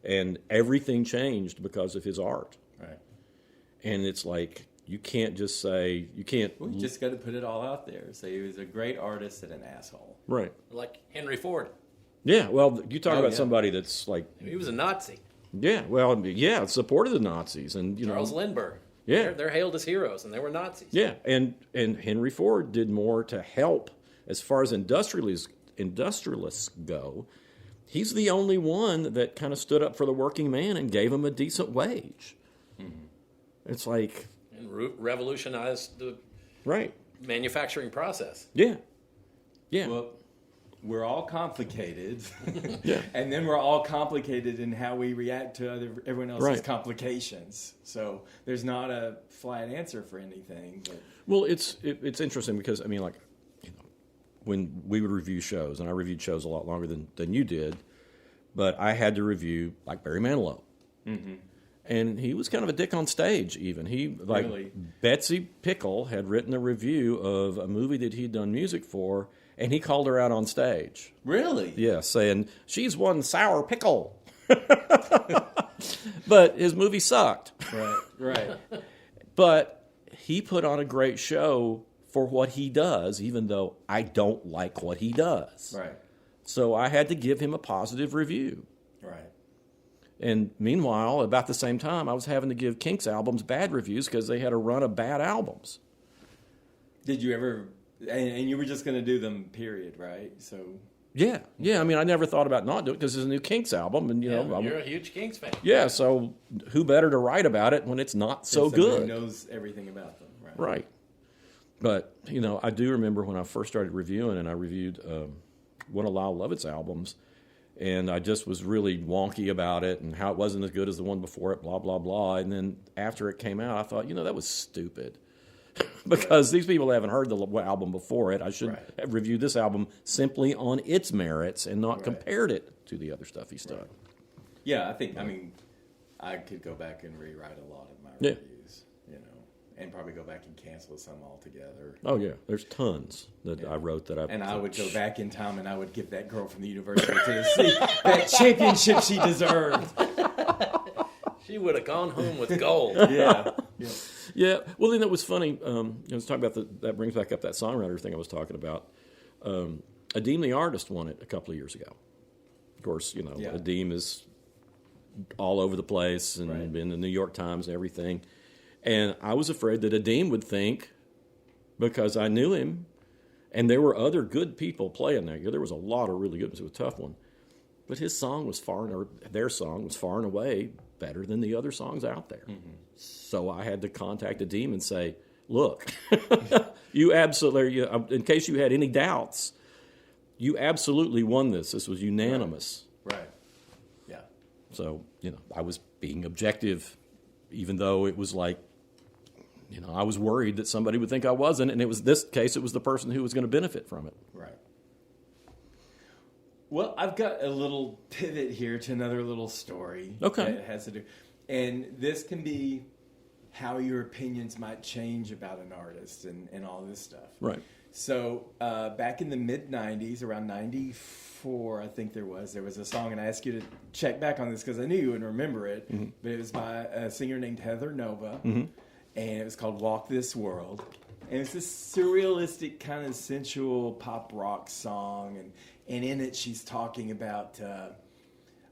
And everything changed because of his art. Right. And it's like, you can't just say, you can't... Well, you just got to put it all out there. Say he was a great artist and an asshole. Right. Like Henry Ford. Yeah, well, you talk about somebody that's like... He was a Nazi. Yeah, well, supported the Nazis. And Charles Lindbergh. Yeah. They're hailed as heroes, and they were Nazis. Yeah, and Henry Ford did more to help as far as industrialists go. He's the only one that kind of stood up for the working man and gave him a decent wage. Mm-hmm. It's like... And revolutionized the manufacturing process. Yeah. Yeah. Well, we're all complicated. Yeah. And then we're all complicated in how we react to everyone else's complications. So there's not a flat answer for anything. But. Well, it's interesting because, when we would review shows, and I reviewed shows a lot longer than you did, but I had to review, like, Barry Manilow. Mm-hmm. And he was kind of a dick on stage, even. Really? Betsy Pickle had written a review of a movie that he'd done music for, and he called her out on stage. Really? Yeah, saying, she's one sour pickle. But his movie sucked. Right. But he put on a great show for what he does, even though I don't like what he does. Right. So I had to give him a positive review. Right. And meanwhile, about the same time, I was having to give Kinks albums bad reviews because they had a run of bad albums. Did you ever... And you were just going to do them, period, right? So... Yeah. I never thought about not doing it because it's a new Kinks album, and you're a huge Kinks fan. Yeah, so who better to write about it when it's not so good? Who knows everything about them, right? Right. But I do remember when I first started reviewing, and I reviewed one of Lyle Lovett's albums, and I just was really wonky about it and how it wasn't as good as the one before it, blah blah blah. And then after it came out, I thought, that was stupid. Because these people haven't heard the album before it. I should have reviewed this album simply on its merits and not compared it to the other stuff he's done. Yeah, I could go back and rewrite a lot of my reviews, and probably go back and cancel some altogether. Oh, yeah. There's tons that I wrote that I would go back in time and I would give that girl from the University of Tennessee that championship she deserved. She would have gone home with gold. Yeah. Well, then it was funny. I was talking about that brings back up that songwriter thing I was talking about. Adeem the Artist won it a couple of years ago. Of course, Adeem is all over the place and in the New York Times and everything. And I was afraid that Adeem would think, because I knew him, and there were other good people playing there. There was a lot of really good ones. It was a tough one. But their song was far and away better than the other songs out there. So I had to contact the team and say, look, you absolutely, in case you had any doubts, you absolutely won this. This was unanimous. Right. Yeah. So, I was being objective, even though it was like, I was worried that somebody would think I wasn't, and it was this case, it was the person who was going to benefit from it. Right. Well, I've got a little pivot here to another little story. Okay. That has to do, and this can be how your opinions might change about an artist and all this stuff. Right. So back in the mid-'90s, around 94, I think there was a song, and I asked you to check back on this because I knew you would remember it, but it was by a singer named Heather Nova, and it was called Walk This World. And it's this surrealistic kind of sensual pop rock song, and in it she's talking about,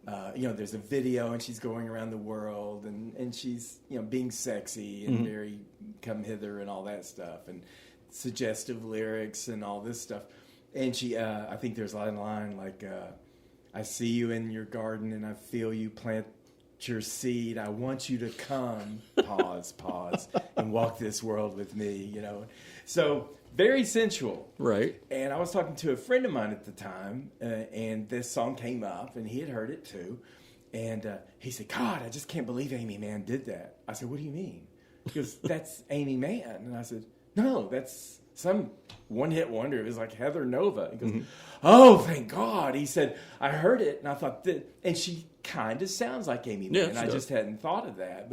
there's a video and she's going around the world and she's, being sexy and very come hither and all that stuff and suggestive lyrics and all this stuff. And she, I think there's a line like, I see you in your garden and I feel you plant your seed. I want you to come, pause, and walk this world with me, So very sensual. Right. And I was talking to a friend of mine at the time, and this song came up, and he had heard it too. And he said, God, I just can't believe Amy Mann did that. I said, what do you mean? He goes, that's Amy Mann. And I said, no, that's some one-hit wonder. It was like Heather Nova. He goes, oh, thank God. He said, I heard it, and I thought that, and she kind of sounds like Amy Mann. Yeah, I just hadn't thought of that.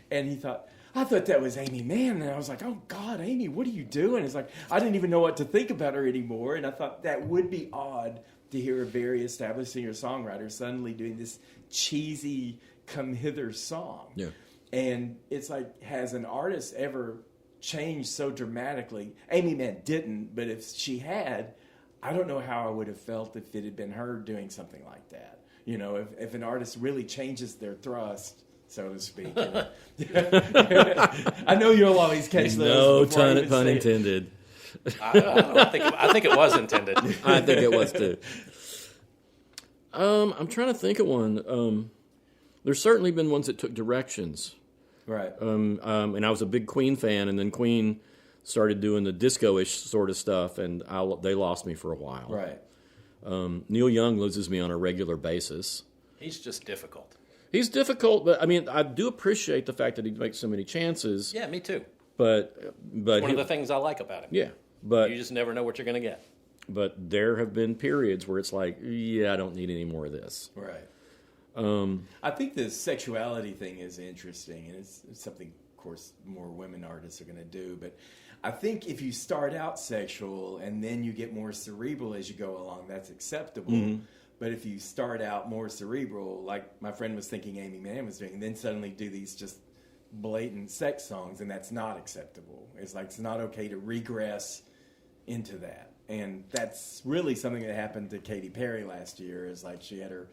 And he thought, I thought that was Amy Mann. And I was like, oh, God, Amy, what are you doing? It's like, I didn't even know what to think about her anymore. And I thought that would be odd to hear a very established singer-songwriter suddenly doing this cheesy come hither song. Yeah. And it's like, has an artist ever changed so dramatically? Amy Mann didn't, but if she had, I don't know how I would have felt if it had been her doing something like that. If an artist really changes their thrust, so to speak. I know you'll always catch those. No pun intended. I think it was intended. I think it was too. I'm trying to think of one. There's certainly been ones that took directions. Right. And I was a big Queen fan, and then Queen started doing the disco-ish sort of stuff, and they lost me for a while. Right. Neil Young loses me on a regular basis. He's just difficult. He's difficult, but I do appreciate the fact that he makes so many chances. Yeah, me too. But it's one of the things I like about him. Yeah, but you just never know what you're going to get. But there have been periods where it's like, I don't need any more of this. Right. I think the sexuality thing is interesting, and it's something, of course, more women artists are going to do. But I think if you start out sexual and then you get more cerebral as you go along, that's acceptable. But if you start out more cerebral, like my friend was thinking Amy Mann was doing, and then suddenly do these just blatant sex songs, and that's not acceptable. It's like it's not okay to regress into that. And that's really something that happened to Katy Perry last year, is like she had her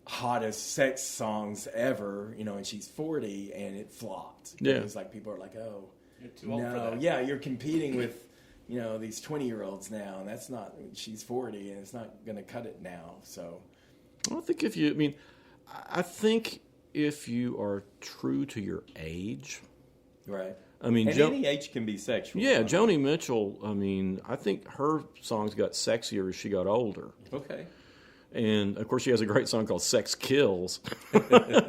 hottest sex songs ever, and she's 40, and it flopped. Yeah. It was like people are like, oh, You're too old for that. Yeah, you're competing with these 20-year-olds now, and that's not, she's 40, and it's not going to cut it now. So I think if you are true to your age, right. And any age can be sexual. Yeah, Joni Mitchell, I think her songs got sexier as she got older. Okay. And, of course, she has a great song called Sex Kills,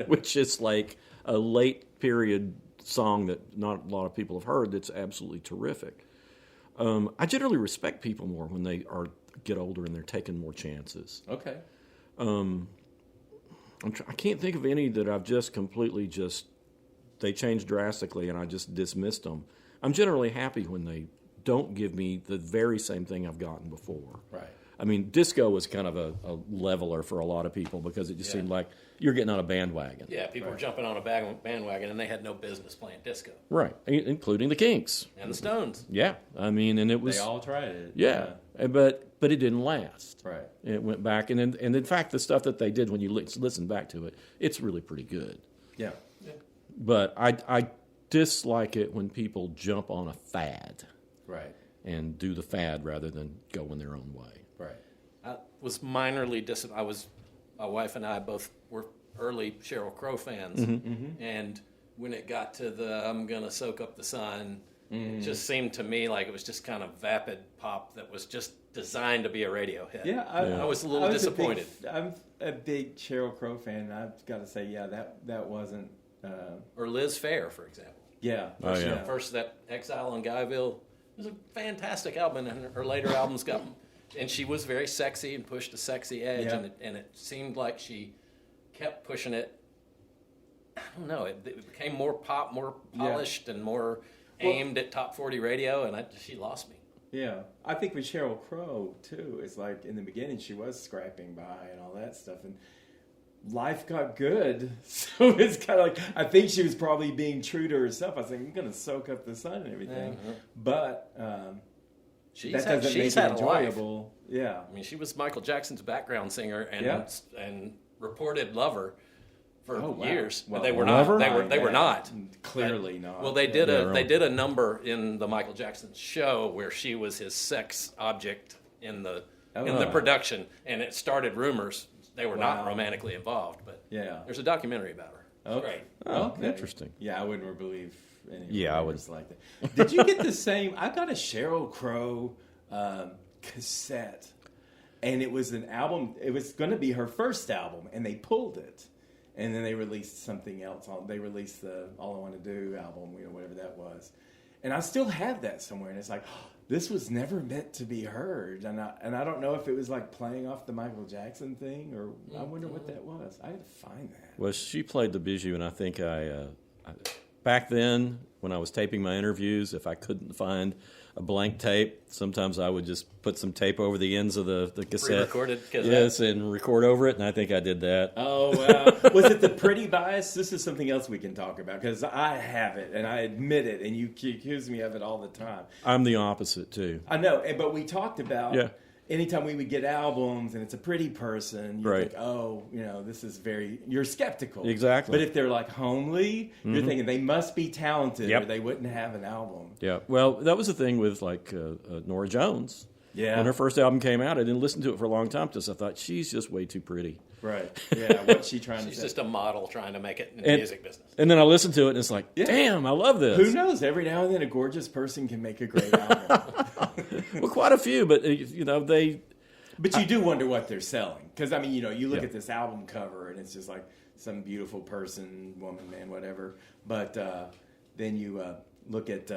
which is like a late period song that not a lot of people have heard that's absolutely terrific. I generally respect people more when they get older and they're taking more chances. Okay. I can't think of any that I've just completely they changed drastically and I just dismissed them. I'm generally happy when they don't give me the very same thing I've gotten before. Right. Disco was kind of a leveler for a lot of people because it just seemed like you're getting on a bandwagon. Yeah, people were jumping on a bandwagon and they had no business playing disco. Right, including the Kinks. And the Stones. Yeah, and it was... They all tried it. Yeah, but it didn't last. Right. It went back, and in fact, the stuff that they did, when you listen back to it, it's really pretty good. Yeah. But I dislike it when people jump on a fad. Right. And do the fad rather than go in their own way. Right. I was minorly my wife and I both were early Sheryl Crow fans. And when it got to the I'm Gonna Soak Up the Sun, it just seemed to me like it was just kind of vapid pop that was just designed to be a radio hit. Yeah, I was a little disappointed. I'm a big Sheryl Crow fan. I've got to say, that wasn't. Or Liz Phair, for example. Yeah. First, that Exile in Guyville was a fantastic album, and her later albums got, and she was very sexy and pushed a sexy edge, and it seemed like she kept pushing it. I don't know. It became more pop, more polished, and more aimed at top 40 radio, and she lost me. Yeah, I think with Sheryl Crow too, it's like in the beginning she was scraping by and all that stuff, and life got good, so it's kind of like I think she was probably being true to herself. I was like, I'm going to soak up the sun and everything, but that doesn't make it enjoyable. Yeah, I mean, she was Michael Jackson's background singer and reported lover for years. Well, they were not. They were not. Clearly not. Well, they did a number in the Michael Jackson show where she was his sex object in the production, and it started rumors. They were not romantically involved, but there's a documentary about her. It's great. Okay. Interesting. Yeah, I wouldn't believe any Yeah, I would. like that. Did you get the same? I got a Sheryl Crow cassette, and it was an album. It was going to be her first album, and they pulled it, and then they released something else. They released the All I Want to Do album, whatever that was, and I still have that somewhere. And it's like, this was never meant to be heard, and I don't know if it was like playing off the Michael Jackson thing, or I wonder what that was. I had to find that. Well, she played the bijou, and I think I back then when I was taping my interviews, if I couldn't find a blank tape, sometimes I would just put some tape over the ends of the cassette. Pre-recorded cassette. Yes, and record over it, and I think I did that. Oh, wow. Was it the pretty bias? This is something else we can talk about, because I have it, and I admit it, and you accuse me of it all the time. I'm the opposite, too. I know, but we talked about anytime we would get albums and it's a pretty person, you think, this is you're skeptical. Exactly. But if they're like homely, you're thinking they must be talented or they wouldn't have an album. Yeah. Well, that was the thing with like Norah Jones. Yeah. When her first album came out, I didn't listen to it for a long time because I thought she's just way too pretty. Right. Yeah. What's she trying to say? She's just a model trying to make it in the music business. And then I listened to it and it's like, damn, I love this. Who knows? Every now and then a gorgeous person can make a great album. Well, quite a few, but they. But you do wonder what they're selling, because I mean, you look at this album cover and it's just like some beautiful person, woman, man, whatever. But then you look at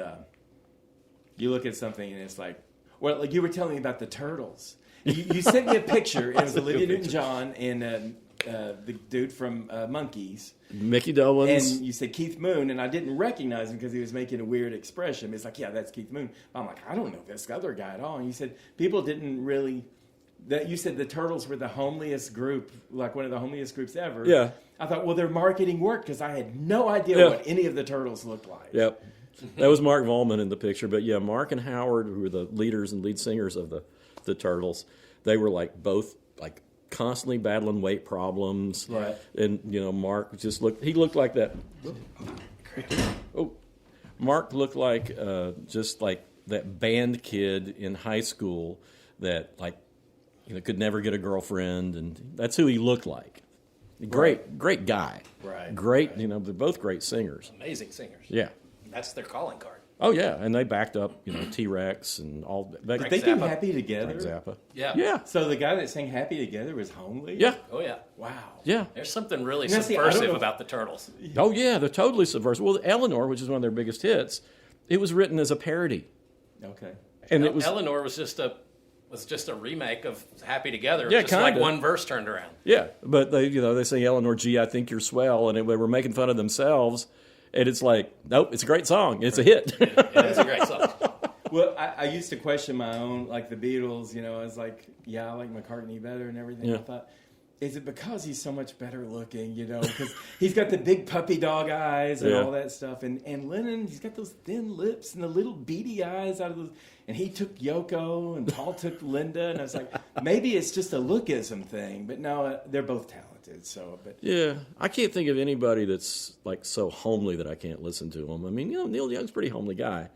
something and it's like, well, like you were telling me about the Turtles. You sent me a picture. And it was Olivia Newton-John and the dude from Monkees. Mickey Dolenz. And you said Keith Moon, and I didn't recognize him because he was making a weird expression. It's like, yeah, that's Keith Moon. I'm like, I don't know this other guy at all. And you said people didn't really... You said the Turtles were the homeliest group, like one of the homeliest groups ever. Yeah. I thought, well, their marketing worked because I had no idea what any of the Turtles looked like. Yep. That was Mark Volman in the picture. But yeah, Mark and Howard, who were the leaders and lead singers of the Turtles, they were like both like constantly battling weight problems. Right. And, Mark just looked like that. Mark looked like just like that band kid in high school that like, could never get a girlfriend, and that's who he looked like. Great guy. Right. Great, they're both great singers. Amazing singers. Yeah. That's their calling card. Oh, yeah, and they backed up, T-Rex and all. Did they do Happy Together? Frank Zappa. Yeah. Yeah. So the guy that sang Happy Together was homely? Yeah. Oh, yeah. Wow. Yeah. There's something really Now, see, subversive about the Turtles. Oh, yeah, they're totally subversive. Well, Eleanor, which is one of their biggest hits, it was written as a parody. Okay. And it was Eleanor was just a remake of Happy Together. Yeah, just kinda. like one verse turned around. Yeah, but they say, Eleanor, gee, I think you're swell, and they were making fun of themselves. And it's like, nope, it's a great song. It's a hit. It's a great song. Well, I used to question my own, like the Beatles, I was like, I like McCartney better and everything. Yeah. I thought, is it because he's so much better looking, because he's got the big puppy dog eyes and all that stuff. And Lennon, he's got those thin lips and the little beady eyes out of those. And he took Yoko and Paul took Linda. And I was like, maybe it's just a lookism thing. But no, they're both talented. Yeah, I can't think of anybody that's like so homely that I can't listen to him. I mean, Neil Young's a pretty homely guy.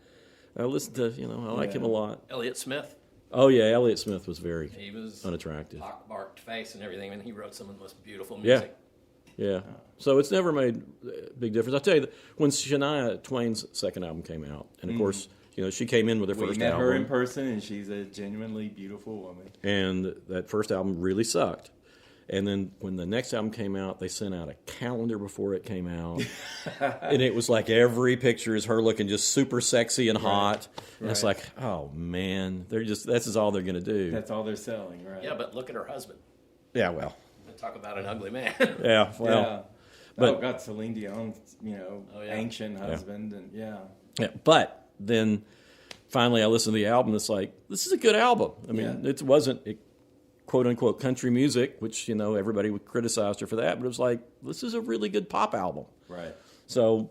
I listen to, I like him a lot. Elliott Smith. Oh, yeah, Elliott Smith was very He was unattractive. pock-marked face and everything, and he wrote some of the most beautiful music. Yeah. So it's never made a big difference. I'll tell you, when Shania Twain's second album came out, and of course, she came in with her first album. We met her in person, and she's a genuinely beautiful woman. And that first album really sucked. And then when the next album came out, they sent out a calendar before it came out. And it was like every picture is her looking just super sexy and hot. And it's like, oh, man, this is all they're going to do. That's all they're selling, right? Yeah, but look at her husband. Yeah, well. Talk about an ugly man. Yeah, well. Yeah. But, God, Celine Dion's, ancient husband. And yeah, but then finally I listened to the album. It's like, this is a good album. I mean, it wasn't quote unquote country music, which everybody would criticize her for that, but it was like, this is a really good pop album. Right. So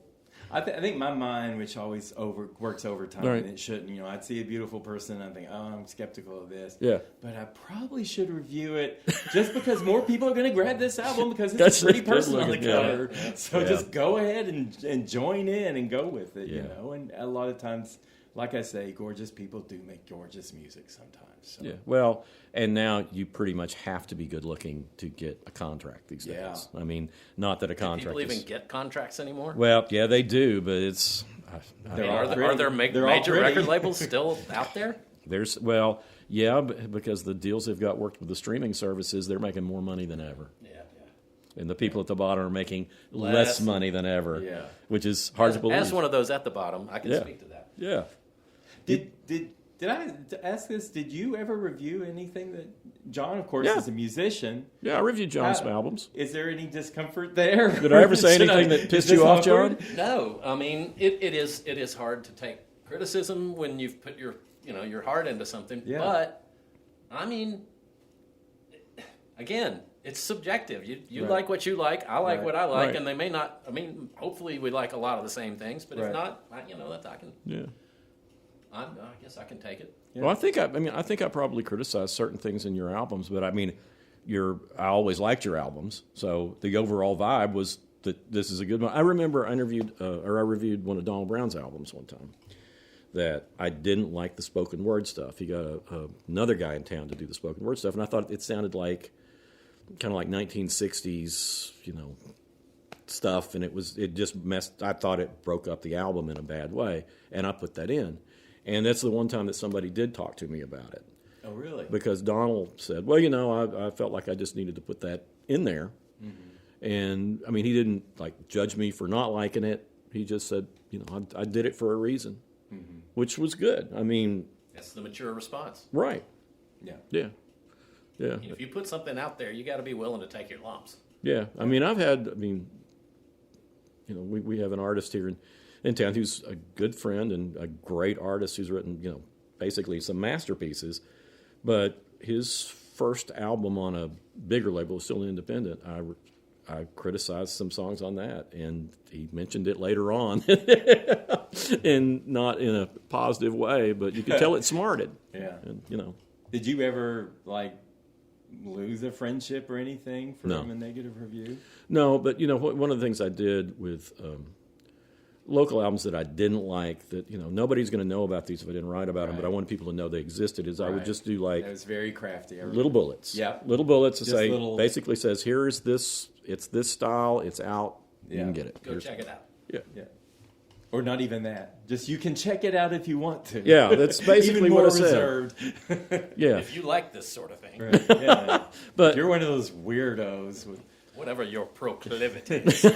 I think my mind, which always works overtime, right. and it shouldn't. I'd see a beautiful person and I think, oh, I'm skeptical of this. Yeah. But I probably should review it just because more people are going to grab this album because it's a pretty person on the cover. Yeah. So just go ahead and join in and go with it, And a lot of times, like I say, gorgeous people do make gorgeous music sometimes. So. Yeah. Well, and now you pretty much have to be good looking to get a contract these days. Yeah. I mean, not that a contract. Do people even get contracts anymore? Well, yeah, they do, but it's. Are there major record labels still out there? Because the deals they've got worked with the streaming services, they're making more money than ever. Yeah. And the people at the bottom are making less money than ever, which is hard to believe. As one of those at the bottom, I can speak to that. Yeah. Did I ask this? Did you ever review anything that John, of course, is a musician? Yeah, I reviewed John's albums. Is there any discomfort there? Did I ever say anything that pissed you off, John? No. I mean, it is hard to take criticism when you've put your heart into something. Yeah. But I mean, again, it's subjective. You like what you like. I like what I like, and they may not. I mean, hopefully we like a lot of the same things. But if not, I can. Yeah. I guess I can take it. Yeah. Well, I think I probably criticized certain things in your albums, but I mean, I always liked your albums, so the overall vibe was that this is a good one. I remember I reviewed one of Donald Brown's albums one time that I didn't like the spoken word stuff. He got another guy in town to do the spoken word stuff, and I thought it sounded like kind of like 1960s, stuff, and it just messed. I thought it broke up the album in a bad way, and I put that in. And that's the one time that somebody did talk to me about it. Oh, really? Because Donald said, well, I felt like I just needed to put that in there. Mm-hmm. And, I mean, he didn't, judge me for not liking it. He just said, I did it for a reason, which was good. I mean... That's the mature response. Right. Yeah. Yeah. Yeah. If you put something out there, you got to be willing to take your lumps. Yeah. I mean, we have an artist here in town who's a good friend and a great artist who's written, basically some masterpieces. But his first album on a bigger label, still independent, I criticized some songs on that, and he mentioned it later on, and not in a positive way, but you could tell it smarted. Yeah. And, Did you ever, lose a friendship or anything from a negative review? No, but, one of the things I did with... local albums that I didn't like, that nobody's going to know about these if I didn't write about them, but I wanted people to know they existed. I would just do that was very crafty. Little bullets. Yeah, little bullets to say basically says here is this. It's this style. It's out. You can get it. Go check it out. Yeah. Or not even that. Just you can check it out if you want to. Yeah, that's basically even what more I said. Reserved. Yeah. If you like this sort of thing. Right. Yeah. But you're one of those weirdos with whatever your proclivities.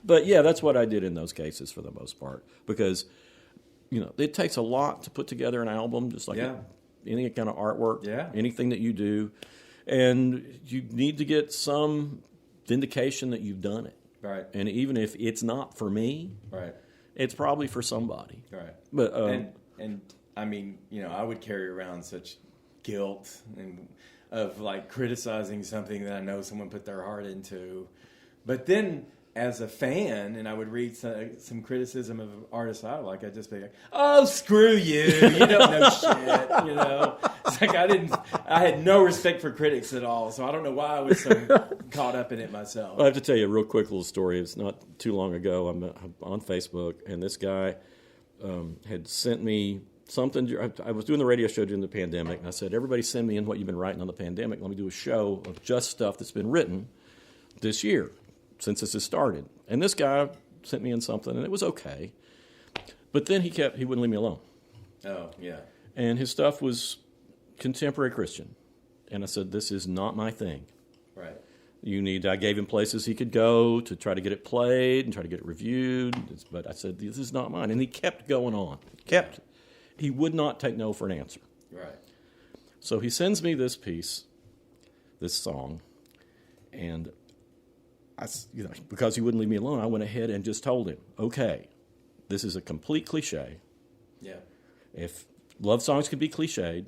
But yeah, that's what I did in those cases for the most part, because it takes a lot to put together an album, just like any kind of artwork, anything that you do, and you need to get some vindication that you've done it. Right. And even if it's not for me, it's probably for somebody. Right. But and I mean, I would carry around such guilt and of criticizing something that I know someone put their heart into, but then as a fan, and I would read some criticism of artists I like, I'd just be like, "Oh, screw you! You don't know shit." It's like I had no respect for critics at all. So I don't know why I was so caught up in it myself. I have to tell you a real quick little story. It's not too long ago. I'm on Facebook, and this guy had sent me something. I was doing the radio show during the pandemic, and I said, "Everybody, send me in what you've been writing on the pandemic. Let me do a show of just stuff that's been written this year." since this has started. And this guy sent me in something, and it was okay. But then he wouldn't leave me alone. Oh, yeah. And his stuff was contemporary Christian. And I said, this is not my thing. Right. I gave him places he could go to try to get it played and try to get it reviewed. But I said, this is not mine. And he kept going on. He would not take no for an answer. Right. So he sends me this piece, this song, and because he wouldn't leave me alone, I went ahead and just told him, okay, this is a complete cliche. Yeah. If love songs can be cliched,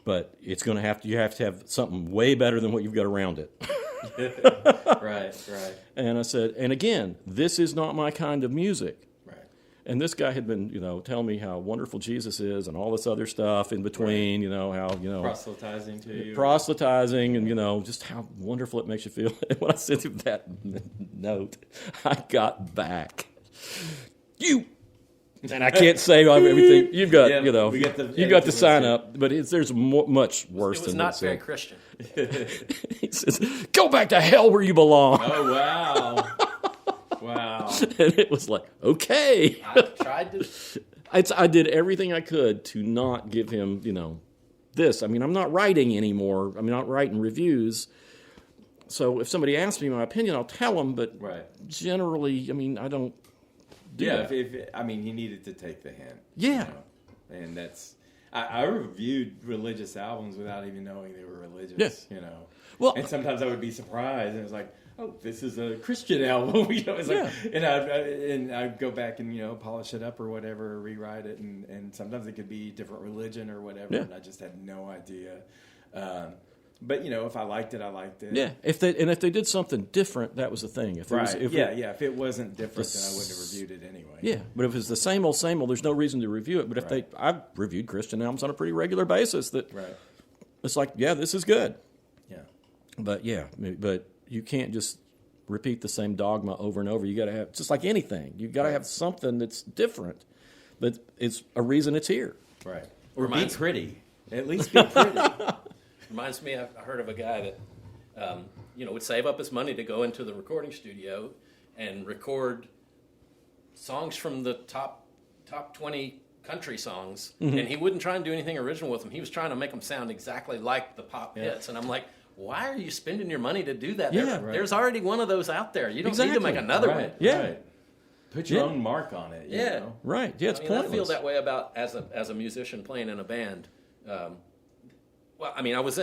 but you have to have something way better than what you've got around it. Right. And I said, and again, this is not my kind of music. Right. And this guy had been, telling me how wonderful Jesus is and all this other stuff in between, how, proselytizing to you. Proselytizing and, just how wonderful it makes you feel. And when I sent him that note, I got back. And I can't say everything. You've got, you got to sign up, but there's much worse than that. It was not very Christian. He says, "Go back to hell where you belong." Oh, wow. Wow. And it was like, okay. I tried to. I did everything I could to not give him, this. I mean, I'm not writing anymore. I'm not writing reviews. So if somebody asks me my opinion, I'll tell them. But generally, I don't. He needed to take the hint. Yeah. And that's, I reviewed religious albums without even knowing they were religious, Well, and sometimes I would be surprised, and it was like, oh, this is a Christian album, it's like, and I'd go back and, polish it up or whatever, or rewrite it, and sometimes it could be different religion or whatever, and I just had no idea. But if I liked it, I liked it. Yeah. If they did something different, that was the thing. If it wasn't different, then I wouldn't have reviewed it anyway. Yeah. But if it's the same old, there's no reason to review it. But I've reviewed Christian albums on a pretty regular basis. It's like, this is good. Yeah. But you can't just repeat the same dogma over and over. You got to have, just like anything, you got to have something that's different. But it's a reason it's here. Right. Or be pretty. At least be pretty. Reminds me, I heard of a guy that, would save up his money to go into the recording studio and record songs from the top 20 country songs, and he wouldn't try and do anything original with them. He was trying to make them sound exactly like the pop hits, and I'm like, why are you spending your money to do that? There's already one of those out there. You don't need to make another one. Yeah. Right. Put your own mark on it. You know? Right. Yeah, it's pointless. I feel that way about as a musician playing in a band. I was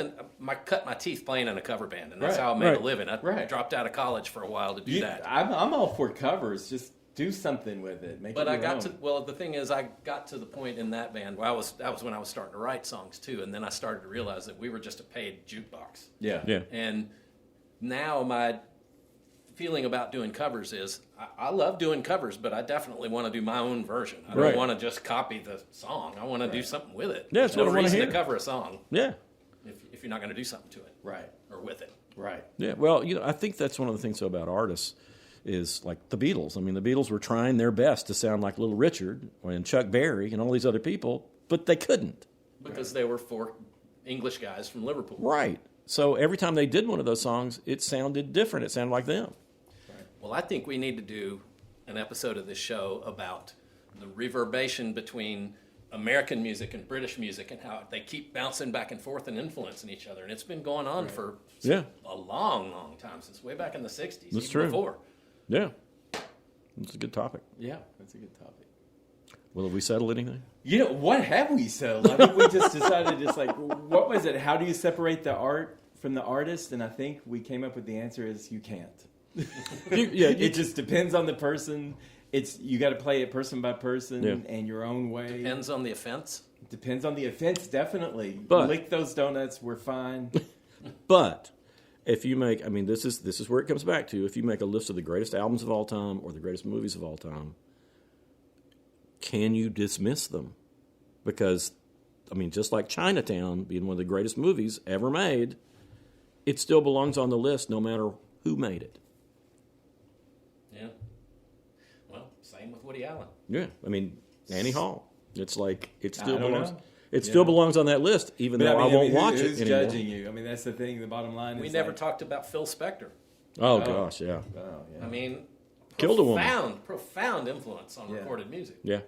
cut my teeth playing in a cover band, and that's how I made a living. I dropped out of college for a while to do that. I'm all for covers. Just do something with it. Make it your own. The thing is, I got to the point in that band where that was when I was starting to write songs too, and then I started to realize that we were just a paid jukebox. Yeah. And now my feeling about doing covers is I love doing covers, but I definitely want to do my own version. I don't want to just copy the song. I want to do something with it. Yeah, that's what I want to hear. To cover a song. Yeah. If you're not going to do something to it. Right. Or with it. Right. Yeah. Well, I think that's one of the things about artists is like the Beatles. I mean, the Beatles were trying their best to sound like Little Richard and Chuck Berry and all these other people, but they couldn't. Because they were four English guys from Liverpool. Right. So every time they did one of those songs, it sounded different. It sounded like them. Right. Well, I think we need to do an episode of this show about the reverberation between American music and British music and how they keep bouncing back and forth and influencing each other. And it's been going on for a long, long time, since way back in the 60s. That's true. Before. Yeah. That's a good topic. Yeah, that's a good topic. Well, have we settled anything? What have we settled? I think we just decided, what was it? How do you separate the art from the artist? And I think we came up with the answer is you can't. It just depends on the person. You got to play it person by person and your own way. Depends on the offense. Depends on the offense, definitely. But lick those donuts, we're fine. But if you make, this is where it comes back to. If you make a list of the greatest albums of all time or the greatest movies of all time, can you dismiss them? Because, just like Chinatown being one of the greatest movies ever made, it still belongs on the list no matter who made it. Yeah. Well, same with Woody Allen. Yeah. Annie Hall. It's like, it still belongs. It still belongs on that list, even though I won't watch it anymore. Who's judging you? That's the thing. The bottom line is we never talked about Phil Spector. Oh, gosh, yeah. Oh, yeah. I mean, Killed a woman. profound influence on recorded music. Yeah.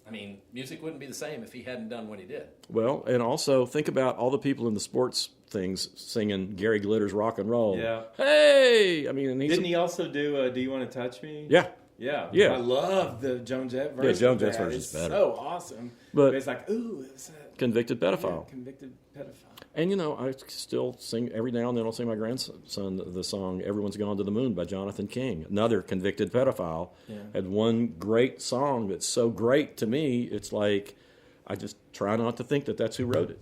I mean, music wouldn't be the same if he hadn't done what he did. Well, and also think about all the people in the sports things singing Gary Glitter's rock and roll. Yeah. Hey! I mean, and Didn't he also do Do You Want to Touch Me? Yeah. Yeah. Yeah. I love the Joan Jett version. Yeah, Joan of Jett's that. version's It's better. so awesome. But it's like, ooh, it was a convicted pedophile. convicted pedophile. And, I still sing, every now and then I'll sing my grandson the song Everyone's Gone to the Moon by Jonathan King. Another convicted pedophile. Yeah. Had one great song that's so great to me, it's like, I just try not to think that that's who wrote it.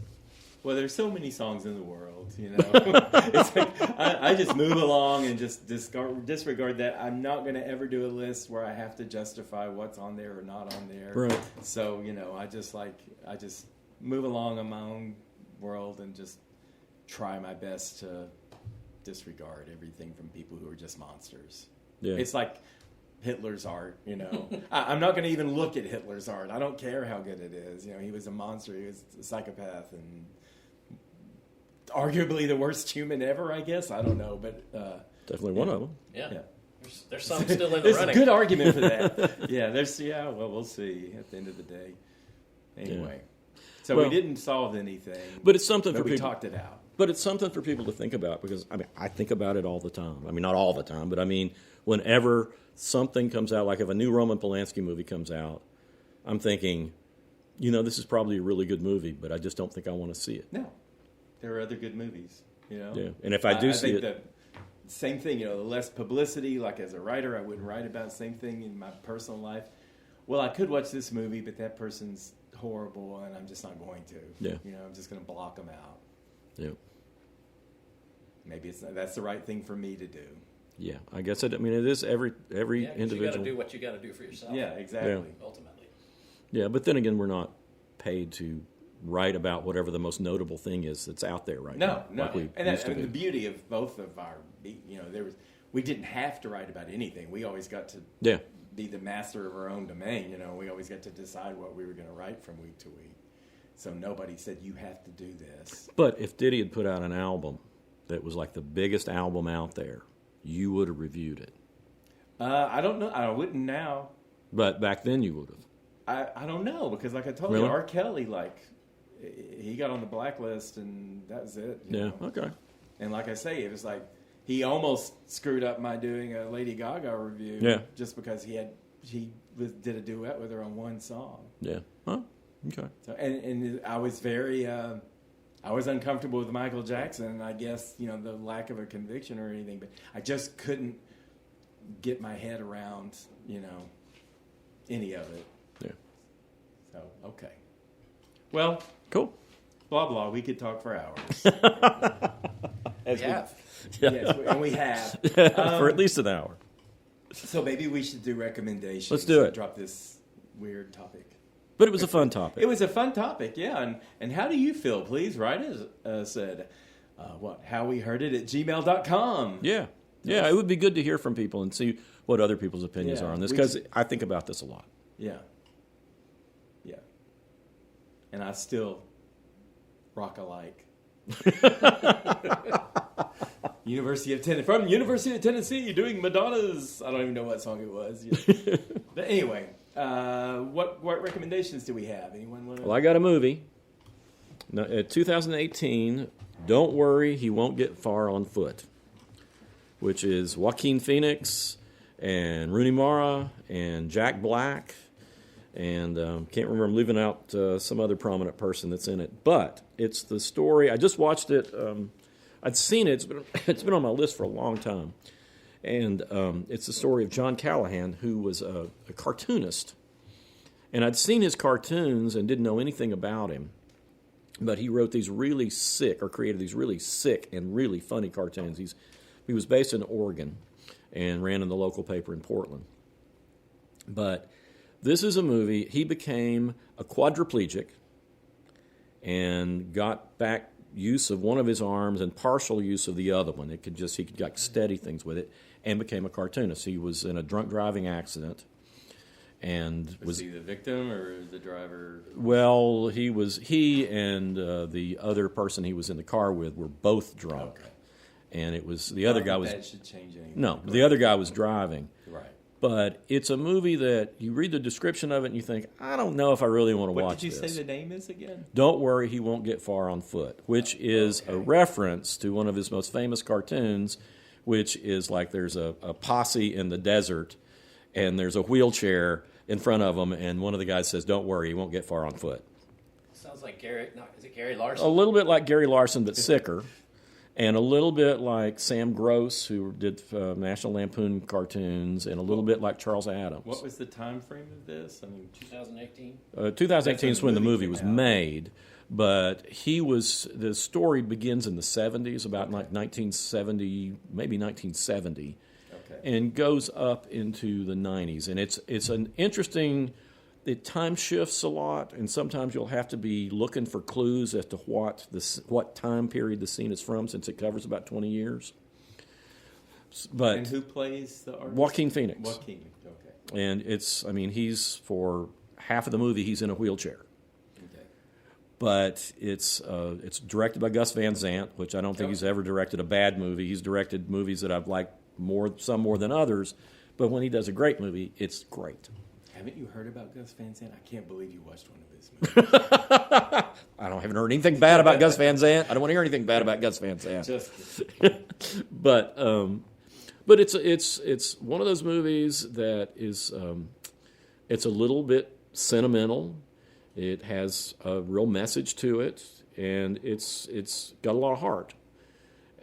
Well, there's so many songs in the world, It's like, I just move along and just disregard that. I'm not going to ever do a list where I have to justify what's on there or not on there. Right. So, I just move along in my own world and just try my best to disregard everything from people who are just monsters. Yeah. It's like Hitler's art, I'm not going to even look at Hitler's art. I don't care how good it is. He was a monster. He was a psychopath and arguably the worst human ever, I guess. I don't know, but Definitely one of them. Yeah. yeah. There's some still in the There's running. a good argument for that. Well, we'll see at the end of the day. Anyway. So Well, we didn't solve anything. But it's something but for we people. talked it out. But it's something for people to think about because, I think about it all the time. Not all the time, but whenever something comes out, like if a new Roman Polanski movie comes out, I'm thinking, this is probably a really good movie, but I just don't think I want to see it. No. There are other good movies, Yeah, and if I do see think it... the same thing, the less publicity, like as a writer, I wouldn't write about the same thing in my personal life. Well, I could watch this movie, but that person's horrible, and I'm just not going to. Yeah. I'm just going to block them out. Yeah. Maybe that's the right thing for me to do. Yeah, I guess it is every Yeah, 'cause individual. you got to do what you got to do for yourself. Yeah, exactly. Yeah. Ultimately. Yeah, but then again, we're not paid to write about whatever the most notable thing is that's out there right now. No. Like we And used to the be. beauty of both of our, we didn't have to write about anything. We always got to Yeah. be the master of our own domain. We always got to decide what we were going to write from week to week. So nobody said, you have to do this. But if Diddy had put out an album that was like the biggest album out there, you would have reviewed it. I don't know. I wouldn't now. But back then you would have. I don't know, because like I told Really? you, R. Kelly, he got on the blacklist and that was it. you know? Okay. And like I say, it was like he almost screwed up my doing a Lady Gaga review. Yeah. Just because he did a duet with her on one song. Yeah. Huh? Okay. So and I was I was uncomfortable with Michael Jackson, and I guess the lack of a conviction or anything, but I just couldn't get my head around any of it. Yeah. So okay. Well, Cool. blah blah. We could talk for hours. We have. Yes, and we have. For at least an hour. So maybe we should do recommendations. Let's do it. Drop this weird topic. But it was a fun topic. It was a fun topic, yeah. And how do you feel? Please write us at howweheardit@gmail.com. Yeah. Yeah, it would be good to hear from people and see what other people's opinions Yeah, are on this, we because should- I think about this a lot. Yeah. Yeah. And I still rock alike. University of Tennessee. From University of Tennessee, doing Madonna's. I don't even know what song it was. But anyway, what recommendations do we have? Anyone want to? Well, I got a movie. 2018, Don't Worry, He Won't Get Far on Foot, which is Joaquin Phoenix and Rooney Mara and Jack Black. And can't remember, I'm leaving out some other prominent person that's in it. But it's the story. I just watched it. I'd seen it. It's been on my list for a long time. And it's the story of John Callahan, who was a cartoonist. And I'd seen his cartoons and didn't know anything about him. But he wrote these really sick, or created these really sick and really funny cartoons. He was based in Oregon and ran in the local paper in Portland. But this is a movie. He became a quadriplegic and got back use of one of his arms and partial use of the other one. He could like steady things with it, and became a cartoonist. He was in a drunk driving accident, and Was he the victim or the driver? well, he and the other person he was in the car with were both drunk. Okay. and it was the other guy was that should change anything. no, the other guy was driving. Right. But it's a movie that you read the description of it and you think, I don't know if I really want to watch this. What did you say the name is again? Don't Worry, He Won't Get Far on Foot, which is a reference to one of his most famous cartoons, which is like there's a posse in the desert and there's a wheelchair in front of them, and one of the guys says, don't worry, he won't get far on foot. Sounds like Gary, no, is it Gary Larson? A little bit like Gary Larson, but sicker. And a little bit like Sam Gross, who did National Lampoon cartoons, and a little bit like Charles Addams. What was the time frame of this? I mean, 2018? 2018 is when the movie was came out. made, but the story begins in the 70s, about like 1970, maybe 1970, and goes up into the 90s. And it's an interesting... It time shifts a lot, and sometimes you'll have to be looking for clues as to what time period the scene is from, since it covers about 20 years. But and who plays the artist? Joaquin Phoenix. Joaquin, okay. And he's for half of the movie he's in a wheelchair. Okay. But it's directed by Gus Van Sant, which I don't think he's ever directed a bad movie. He's directed movies that I've liked some more than others, but when he does a great movie, it's great. Haven't you heard about Gus Van Sant? I can't believe you watched one of his movies. Haven't heard anything bad about Gus Van Sant. I don't want to hear anything bad about Gus Van Sant. But it's one of those movies that is it's a little bit sentimental. It has a real message to it, and it's got a lot of heart.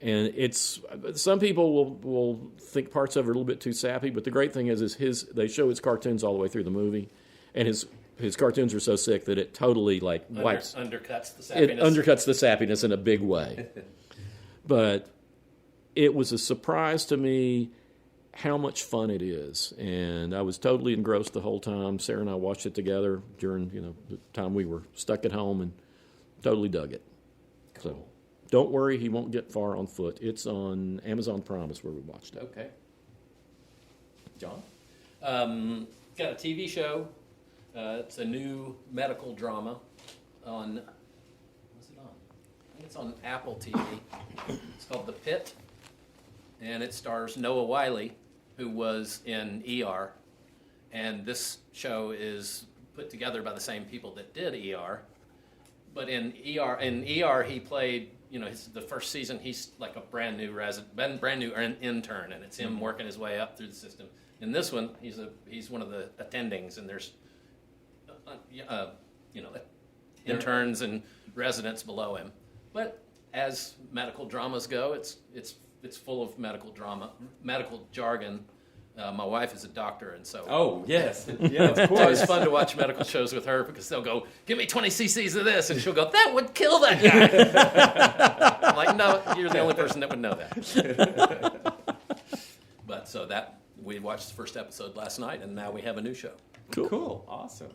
And some people will think parts of it are a little bit too sappy, but the great thing is they show his cartoons all the way through the movie, and his cartoons are so sick that it totally wipes undercuts the sappiness. It undercuts the sappiness in a big way. But it was a surprise to me how much fun it is, and I was totally engrossed the whole time. Sarah and I watched it together during the time we were stuck at home, and totally dug it. Cool. So. Don't Worry, He Won't Get Far on Foot. It's on Amazon Prime is where we watched it. Okay. John? Got a TV show. It's a new medical drama on... What's it on? I think it's on Apple TV. It's called The Pit, and it stars Noah Wyle, who was in ER. And this show is put together by the same people that did ER. But in ER he played... the first season, he's like a brand new intern, and it's him working his way up through the system. In this one, he's one of the attendings, and there's, interns and residents below him. But as medical dramas go, it's full of medical drama, medical jargon. My wife is a doctor, and so... Oh, yes. Yeah, of course. So it's fun to watch medical shows with her because they'll go, give me 20 cc's of this, and she'll go, that would kill that guy. I'm like, no, you're the only person that would know that. But so we watched the first episode last night, and now we have a new show. Cool. Awesome.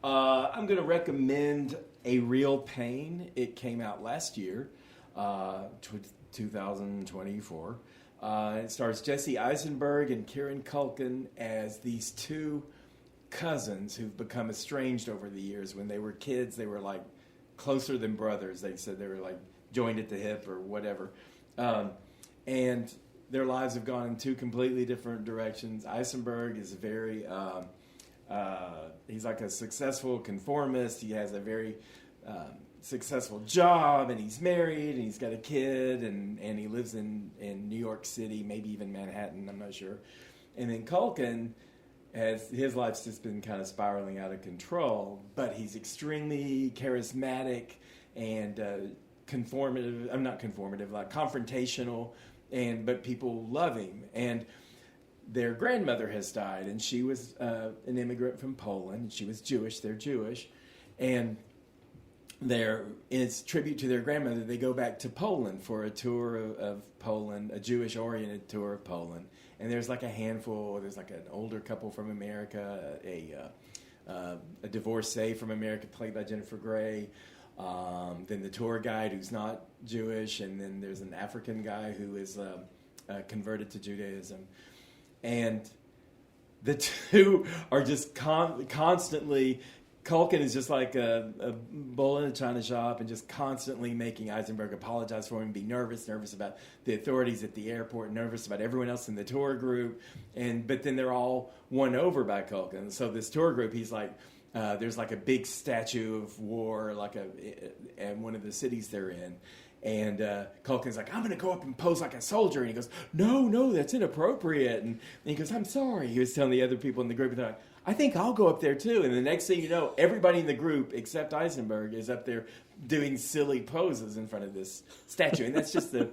I'm going to recommend A Real Pain. It came out last year, 2024. It stars Jesse Eisenberg and Kieran Culkin as these two cousins who've become estranged over the years. When they were kids, they were like closer than brothers. They said they were like joined at the hip or whatever. And their lives have gone in two completely different directions. Eisenberg is he's like a successful conformist. He has a very successful job, and he's married, and he's got a kid, and he lives in New York City, maybe even Manhattan, I'm not sure. And then Culkin, his life's just been kind of spiraling out of control, but he's extremely charismatic and confrontational, but people love him. And their grandmother has died, and she was an immigrant from Poland. She was Jewish. They're Jewish. And it's tribute to their grandmother. They go back to Poland for a tour of Poland, a Jewish-oriented tour of Poland. And there's like a handful. There's like an older couple from America, a divorcee from America played by Jennifer Grey. Then the tour guide who's not Jewish, and then there's an African guy who is converted to Judaism. And the two are just constantly Culkin is just like a bull in a china shop and just constantly making Eisenberg apologize for him, be nervous about the authorities at the airport, nervous about everyone else in the tour group. But then they're all won over by Culkin. So this tour group, he's like, there's like a big statue of war, in one of the cities they're in. And Culkin's like, I'm going to go up and pose like a soldier. And he goes, no, that's inappropriate. And he goes, I'm sorry. He was telling the other people in the group, and they're like, I think I'll go up there too. And the next thing you know, everybody in the group except Eisenberg is up there doing silly poses in front of this statue. And that's just the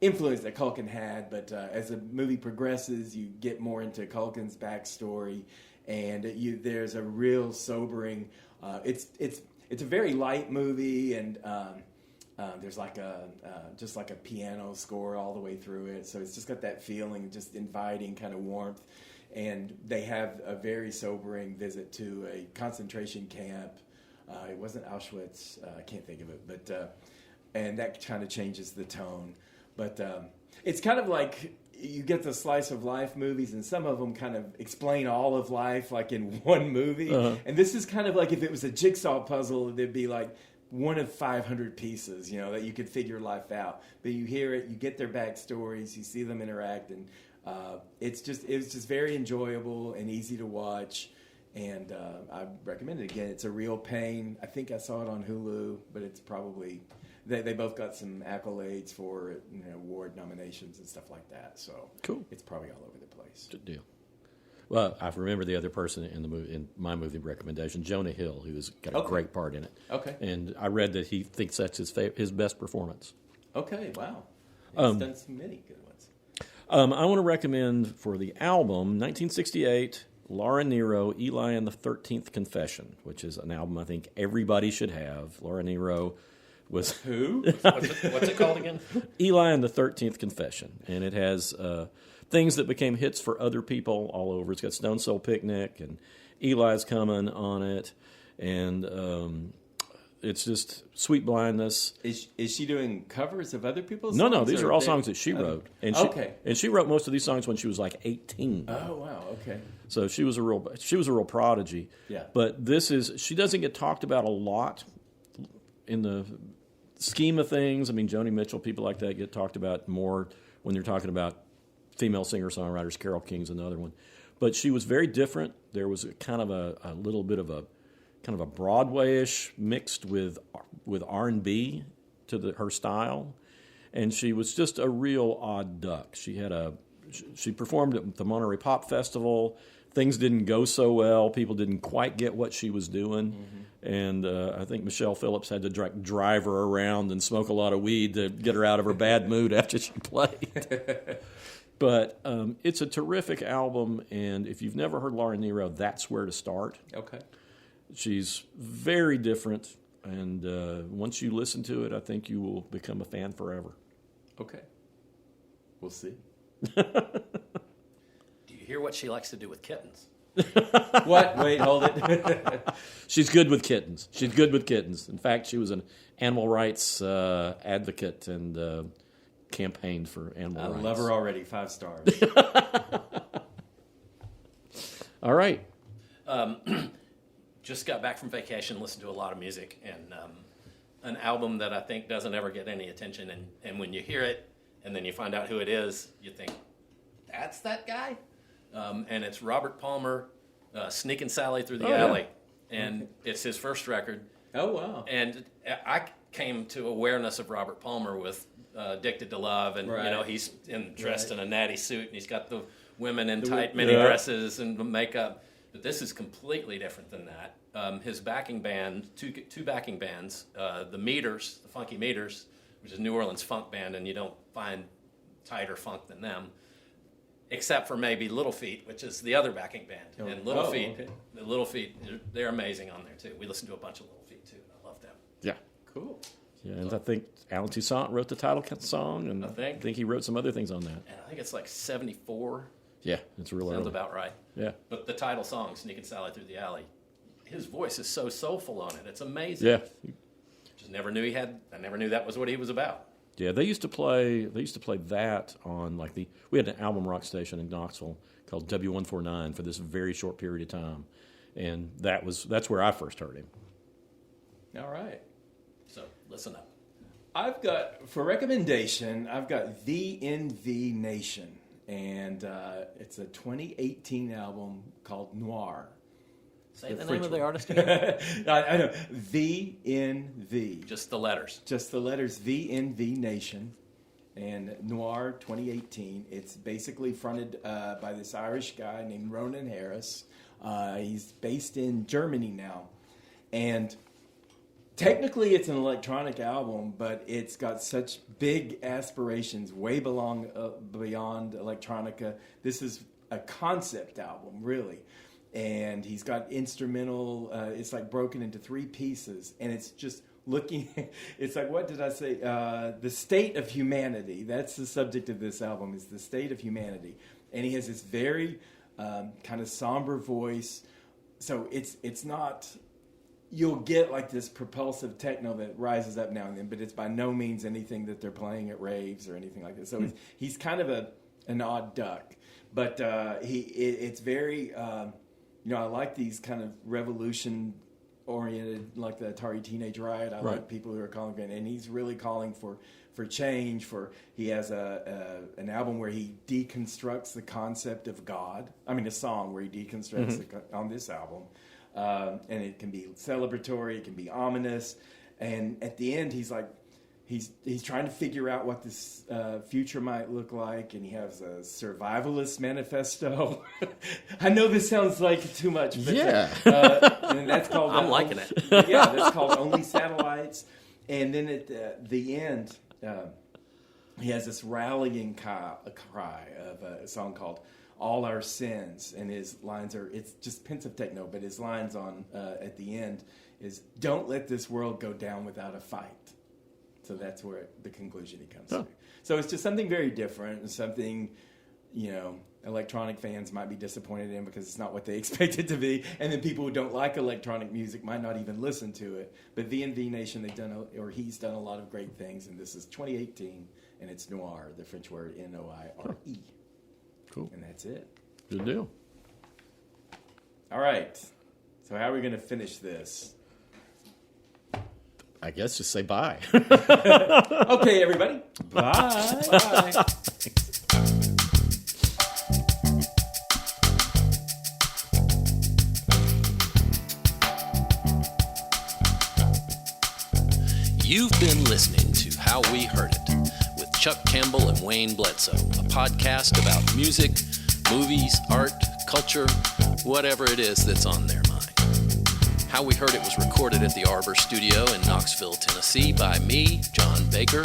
influence that Culkin had. But as the movie progresses, you get more into Culkin's backstory, and there's a real sobering. It's a very light movie, and there's like just like a piano score all the way through it. So it's just got that feeling, just inviting kind of warmth. And they have a very sobering visit to a concentration camp. It wasn't Auschwitz. I can't think of it. But and that kind of changes the tone. But it's kind of like you get the slice of life movies, and some of them kind of explain all of life like in one movie. Uh-huh. And this is kind of like if it was a jigsaw puzzle, there'd be like one of 500 pieces, that you could figure life out. But you hear it, you get their backstories, you see them interact, and it was just very enjoyable and easy to watch, and I recommend it again. It's a real pain. I think I saw it on Hulu, but it's probably they both got some accolades for award nominations and stuff like that. So cool. It's probably all over the place. Good deal. Well, I remember the other person in the movie, in my movie recommendation, Jonah Hill, who's got a great part in it. Okay. And I read that he thinks that's his best performance. Okay. Wow. He's done so many good ones. I want to recommend for the album 1968, Laura Nyro, Eli and the 13th Confession, which is an album I think everybody should have. Laura Nyro was who? What's it called again? Eli and the 13th Confession, and it has things that became hits for other people all over. It's got Stone Soul Picnic, and Eli's Coming on it, and it's just Sweet Blindness. Is she doing covers of other people's songs? No, these are all songs that she wrote. And she wrote most of these songs when she was like 18. Oh, wow, okay. So she was a real prodigy. Yeah. But she doesn't get talked about a lot in the scheme of things. I mean, Joni Mitchell, people like that get talked about more when you're talking about female singer-songwriters. Carole King's another one. But she was very different. There was kind of a little bit of a kind of a Broadway-ish mixed with R&B to her style, and she was just a real odd duck. She performed at the Monterey Pop Festival. Things didn't go so well. People didn't quite get what she was doing, and I think Michelle Phillips had to drive her around and smoke a lot of weed to get her out of her bad mood after she played. But it's a terrific album, and if you've never heard Laura Nyro, that's where to start. Okay. She's very different, and once you listen to it, I think you will become a fan forever. Okay. We'll see. Do you hear what she likes to do with kittens? What? Wait, hold it. She's good with kittens. In fact, she was an animal rights advocate and campaigned for animal rights. I love her already. 5 stars. All right. Just got back from vacation, listened to a lot of music, and an album that I think doesn't ever get any attention. And when you hear it and then you find out who it is, you think, that's that guy? And it's Robert Palmer, Sneakin' Sally Through the Alley. Yeah. And it's his first record. Oh, wow. And I came to awareness of Robert Palmer with Addicted to Love, and he's dressed in a natty suit, and he's got the women in tight mini dresses and makeup. But this is completely different than that. His backing band, two backing bands, the Meters, the Funky Meters, which is a New Orleans funk band, and you don't find tighter funk than them, except for maybe Little Feat, which is the other backing band. And the Little Feat, they're amazing on there too. We listened to a bunch of Little Feat too. I love them. Yeah. Cool. Yeah, and I think Alan Toussaint wrote the title song, and I think he wrote some other things on that. And I think it's like 74. Yeah, it's real early. Sounds about right. Yeah. But the title song, Sneakin' Sally Through the Alley, his voice is so soulful on it. It's amazing. Yeah. Just never knew I never knew that was what he was about. Yeah, they used to play that on we had an album rock station in Knoxville called W149 for this very short period of time. And that's where I first heard him. All right. So listen up. I've got, for recommendation, I've got The NV Nation. And it's a 2018 album called Noir. Say the name of the artist again. I know. VNV. Just the letters. Just the letters VNV Nation. And Noir 2018. It's basically fronted by this Irish guy named Ronan Harris. He's based in Germany now. And technically it's an electronic album, but it's got such big aspirations way beyond electronica. This is a concept album, really. And he's got instrumental, it's like broken into 3 pieces. And it's just looking, it's like, what did I say? The state of humanity. That's the subject of this album, is the state of humanity. And he has this very kind of somber voice. So it's not, you'll get like this propulsive techno that rises up now and then, but it's by no means anything that they're playing at raves or anything like this. So he's kind of an odd duck. But it's very, I like these kind of revolution-oriented, like the Atari Teenage Riot. I like people who are calling for it. And he's really calling for change. He has an album where he deconstructs the concept of God. I mean, a song where he deconstructs on this album. And it can be celebratory, it can be ominous. And at the end, he's like, he's trying to figure out what this future might look like, and he has a survivalist manifesto. I know this sounds like too much, but and that's called. I'm liking it. Yeah, that's called Only Satellites. And then at the end, he has this rallying cry of a song called All Our Sins, and his lines it's just pensive techno, but his lines on at the end is, don't let this world go down without a fight. So that's where the conclusion he comes to. So it's just something very different, and something, electronic fans might be disappointed in because it's not what they expect it to be, and then people who don't like electronic music might not even listen to it. But VNV Nation, he's done a lot of great things, and this is 2018, and it's Noir, the French word Noire. Cool. And that's it. Good deal. All right. So how are we going to finish this? I guess just say bye. Okay, everybody. Bye. Bye. You've been listening to How We Heard It with Chuck Campbell and Wayne Bledsoe, a podcast about music, movies, art, culture, whatever it is that's on their mind. How We Heard It was recorded at the Arbor Studio in Knoxville, Tennessee by me, John Baker.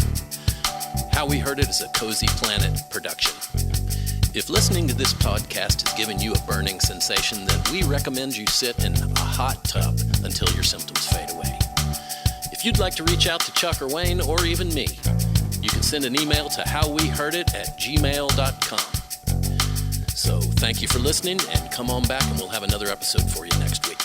How We Heard It is a Cozy Planet production. If listening to this podcast has given you a burning sensation, then we recommend you sit in a hot tub until your symptoms fade away. If you'd like to reach out to Chuck or Wayne, or even me, you can send an email to howweheardit@gmail.com. So thank you for listening, and come on back and we'll have another episode for you next week.